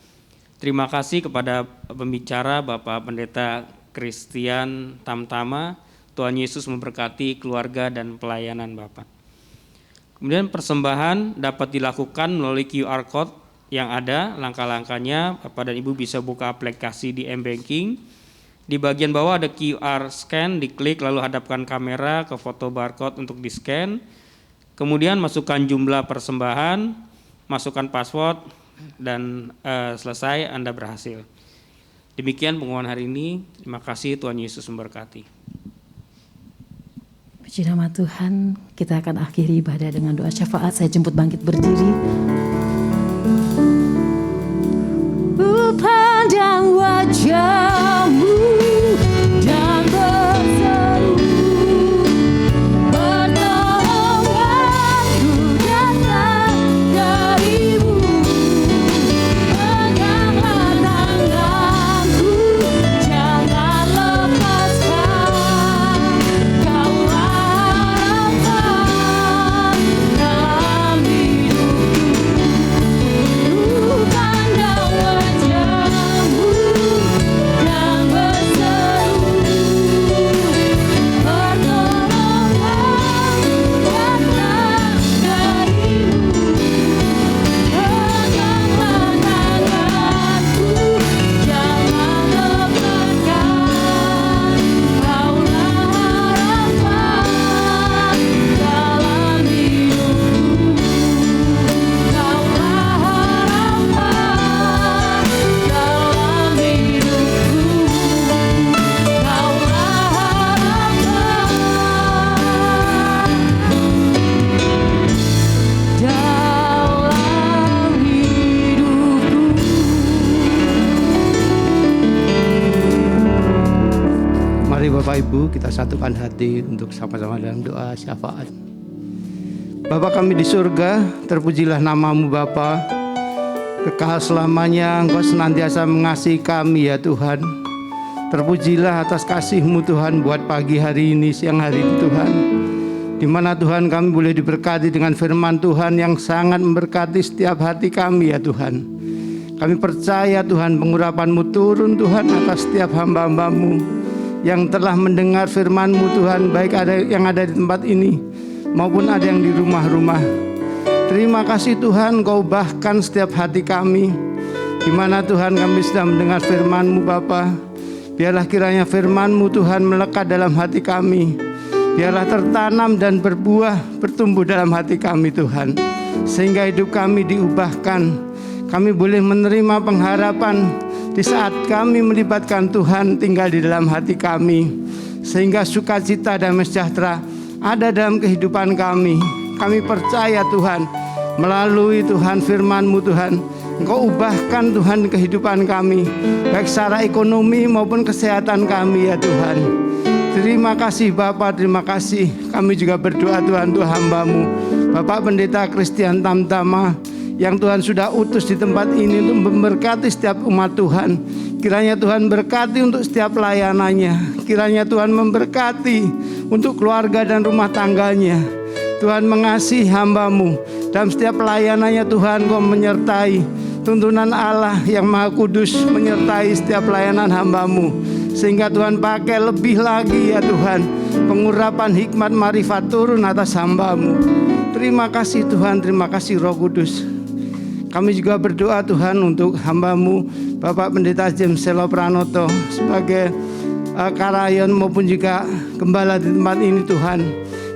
Terima kasih kepada pembicara Bapak Pendeta Christian Tamtama. Tuhan Yesus memberkati keluarga dan pelayanan Bapak. Kemudian persembahan dapat dilakukan melalui QR Code yang ada. Langkah-langkahnya Bapak dan Ibu bisa buka aplikasi di M-Banking. Di bagian bawah ada QR scan, diklik lalu hadapkan kamera ke foto barcode untuk di-scan. Kemudian masukkan jumlah persembahan, masukkan password, dan selesai Anda berhasil. Demikian pengumuman hari ini. Terima kasih, Tuhan Yesus memberkati. Puji nama Tuhan, kita akan akhiri ibadah dengan doa syafaat. Saya jemput bangkit berdiri. Ku pandang wajah-Mu dan berseru, pertolonganku datang dari-Mu. Peganglah tanganku, jangan lepaskan. Kaulah harapan dalam hidupku. Ku pandang wajah-Mu dan berseru, pertolonganku datang dari-Mu. Peganglah tanganku, jangan lepaskan. Kaulah harapan dalam hidupku. Kaulah harapan dalam hidupku. Kaulah harapan dalam hidupku. Mari Bapak Ibu kita satukan hati untuk sama-sama dalam doa syafaat. Bapa kami di surga, terpujilah nama-Mu Bapa. Kekal selamanya Engkau senantiasa mengasihi kami ya Tuhan. Terpujilah atas kasih-Mu Tuhan buat pagi hari ini, siang hari ini Tuhan. Di mana Tuhan kami boleh diberkati dengan firman Tuhan yang sangat memberkati setiap hati kami ya Tuhan. Kami percaya Tuhan pengurapan-Mu turun Tuhan atas setiap hamba-hamba-Mu yang telah mendengar firman-Mu Tuhan, baik ada yang ada di tempat ini maupun ada yang di rumah-rumah. Terima kasih Tuhan, Kau ubahkan setiap hati kami. Di mana Tuhan kami sedang mendengar firman-Mu Bapa. Biarlah kiranya firman-Mu Tuhan melekat dalam hati kami. Biarlah tertanam dan berbuah, bertumbuh dalam hati kami Tuhan. Sehingga hidup kami diubahkan. Kami boleh menerima pengharapan di saat kami melibatkan Tuhan tinggal di dalam hati kami. Sehingga sukacita dan sejahtera ada dalam kehidupan kami. Kami percaya Tuhan, melalui Tuhan firman-Mu Tuhan, Engkau ubahkan Tuhan kehidupan kami, baik secara ekonomi maupun kesehatan kami ya Tuhan. Terima kasih Bapa, terima kasih. Kami juga berdoa Tuhan untuk hamba-Mu Bapak Pendeta Christian Tamtama, yang Tuhan sudah utus di tempat ini untuk memberkati setiap umat Tuhan. Kiranya Tuhan berkati untuk setiap pelayanannya. Kiranya Tuhan memberkati untuk keluarga dan rumah tangganya. Tuhan mengasihi hamba-Mu dalam setiap pelayanannya Tuhan. Kau menyertai tuntunan Allah yang Maha Kudus, menyertai setiap pelayanan hamba-Mu, sehingga Tuhan pakai lebih lagi ya Tuhan, pengurapan hikmat marifat turun atas hamba-Mu. Terima kasih Tuhan, terima kasih Roh Kudus. Kami juga berdoa Tuhan untuk hamba-Mu Bapak Pendeta James Selo Pranoto sebagai karayon maupun juga gembala di tempat ini Tuhan.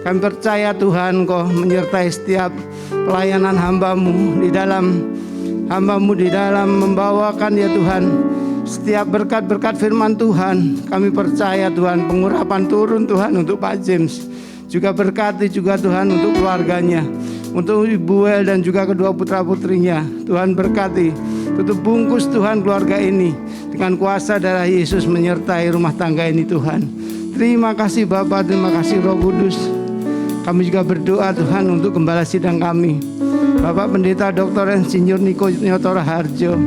Kami percaya Tuhan Kau menyertai setiap pelayanan hamba-Mu di dalam membawakan ya Tuhan setiap berkat-berkat firman Tuhan. Kami percaya Tuhan pengurapan turun Tuhan untuk Pak James. Juga berkati juga Tuhan untuk keluarganya, untuk Ibu Wel dan juga kedua putra-putrinya. Tuhan berkati Tutup bungkus Tuhan keluarga ini dengan kuasa darah Yesus menyertai rumah tangga ini Tuhan. Terima kasih Bapa, terima kasih Roh Kudus. Kami juga berdoa Tuhan untuk gembala sidang kami, Bapak Pendeta Dr. Insinyur Niko Nyotora Harjo.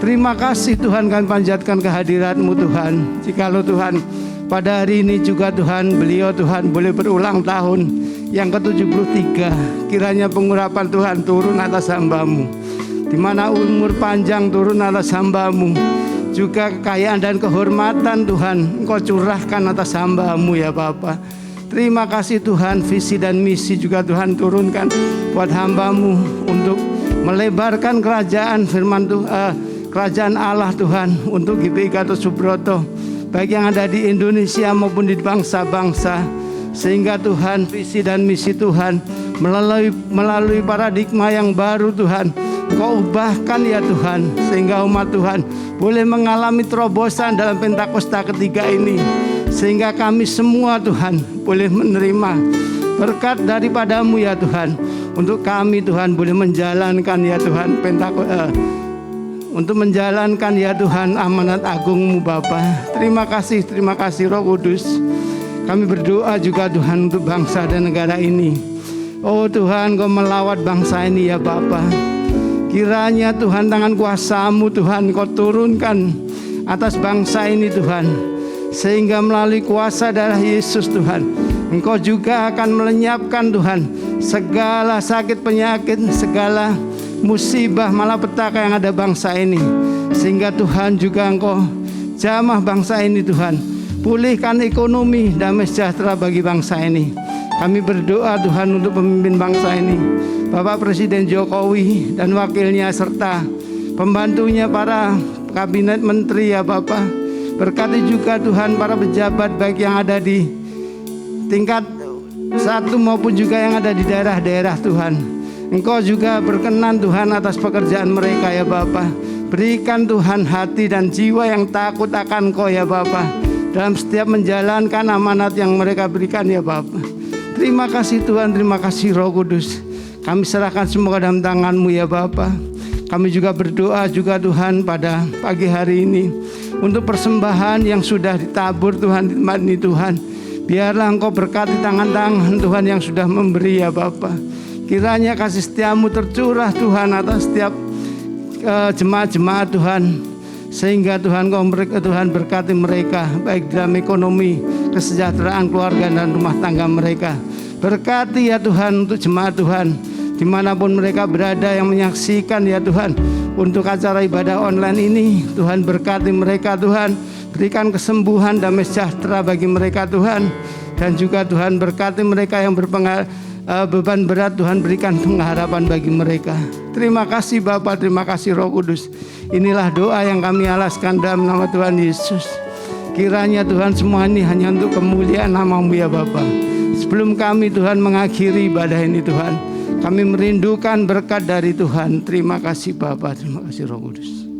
Terima kasih Tuhan, kami panjatkan kehadirat-Mu Tuhan. Jikalau Tuhan pada hari ini juga Tuhan, beliau Tuhan boleh berulang tahun yang ke-73. Kiranya pengurapan Tuhan turun atas hamba-Mu, di mana umur panjang turun atas hamba-Mu. Juga kekayaan dan kehormatan Tuhan Engkau curahkan atas hamba-Mu ya Bapa. Terima kasih Tuhan, visi dan misi juga Tuhan turunkan buat hamba-Mu untuk melebarkan kerajaan firman Tuhan, kerajaan Allah Tuhan untuk GPI Gatot Subroto, baik yang ada di Indonesia maupun di bangsa-bangsa. Sehingga Tuhan, visi dan misi Tuhan melalui paradigma yang baru Tuhan Kau ubahkan ya Tuhan, sehingga umat Tuhan boleh mengalami terobosan dalam Pentakosta ketiga ini, sehingga kami semua Tuhan boleh menerima berkat daripada-Mu ya Tuhan, untuk kami Tuhan boleh menjalankan ya Tuhan untuk menjalankan ya Tuhan amanat agung-Mu Bapa. Terima kasih Roh Kudus. Kami berdoa juga Tuhan untuk bangsa dan negara ini. Oh Tuhan, Kau melawat bangsa ini ya Bapa. Kiranya Tuhan tangan kuasa-Mu Tuhan Kau turunkan atas bangsa ini Tuhan, sehingga melalui kuasa darah Yesus Tuhan Engkau juga akan melenyapkan Tuhan segala sakit penyakit, segala musibah malapetaka yang ada bangsa ini, sehingga Tuhan juga Engkau jamah bangsa ini Tuhan, pulihkan ekonomi, damai sejahtera bagi bangsa ini. Kami berdoa Tuhan untuk pemimpin bangsa ini, Bapak Presiden Jokowi dan wakilnya serta pembantunya, para kabinet menteri ya Bapak. Berkati juga Tuhan para pejabat baik yang ada di tingkat 1 maupun juga yang ada di daerah-daerah Tuhan. Engkau juga berkenan Tuhan atas pekerjaan mereka ya Bapak. Berikan Tuhan hati dan jiwa yang takut akan Kau ya Bapak, dalam setiap menjalankan amanat yang mereka berikan ya Bapak. Terima kasih Tuhan, terima kasih Roh Kudus. Kami serahkan semua ke dalam tangan-Mu ya Bapa. Kami juga berdoa juga Tuhan pada pagi hari ini untuk persembahan yang sudah ditabur Tuhan di tempat ini Tuhan. Biarlah Engkau berkati tangan-tangan Tuhan yang sudah memberi ya Bapa. Kiranya kasih setia-Mu tercurah Tuhan atas setiap jemaat-jemaat Tuhan, sehingga Tuhan berkati mereka baik dalam ekonomi, kesejahteraan keluarga dan rumah tangga mereka. Berkati ya Tuhan untuk jemaat Tuhan dimanapun mereka berada yang menyaksikan ya Tuhan untuk acara ibadah online ini. Tuhan berkati mereka Tuhan, berikan kesembuhan, damai sejahtera bagi mereka Tuhan. Dan juga Tuhan berkati mereka yang beban berat, Tuhan berikan pengharapan bagi mereka. Terima kasih Bapa, terima kasih Roh Kudus. Inilah doa yang kami alaskan dalam nama Tuhan Yesus. Kiranya Tuhan semua ini hanya untuk kemuliaan nama-Mu ya Bapa. Sebelum kami Tuhan mengakhiri ibadah ini Tuhan, kami merindukan berkat dari Tuhan. Terima kasih Bapa, terima kasih Roh Kudus.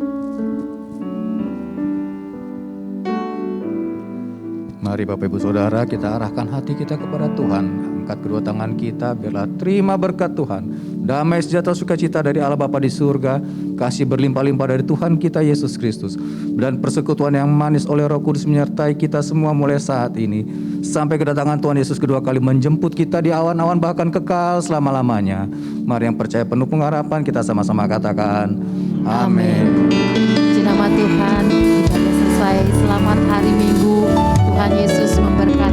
Mari Bapak Ibu Saudara, kita arahkan hati kita kepada Tuhan. Angkat kedua tangan kita, biarlah terima berkat Tuhan. Damai sejahtera sukacita dari Allah Bapa di surga, kasih berlimpah-limpah dari Tuhan kita Yesus Kristus, dan persekutuan yang manis oleh Roh Kudus menyertai kita semua mulai saat ini sampai kedatangan Tuhan Yesus kedua kali menjemput kita di awan-awan bahkan kekal selama-lamanya. Mari yang percaya penuh pengharapan kita sama-sama katakan amin. Puji nama Tuhan, ibadah selesai. Selamat hari Minggu. Tuhan Yesus memberkati.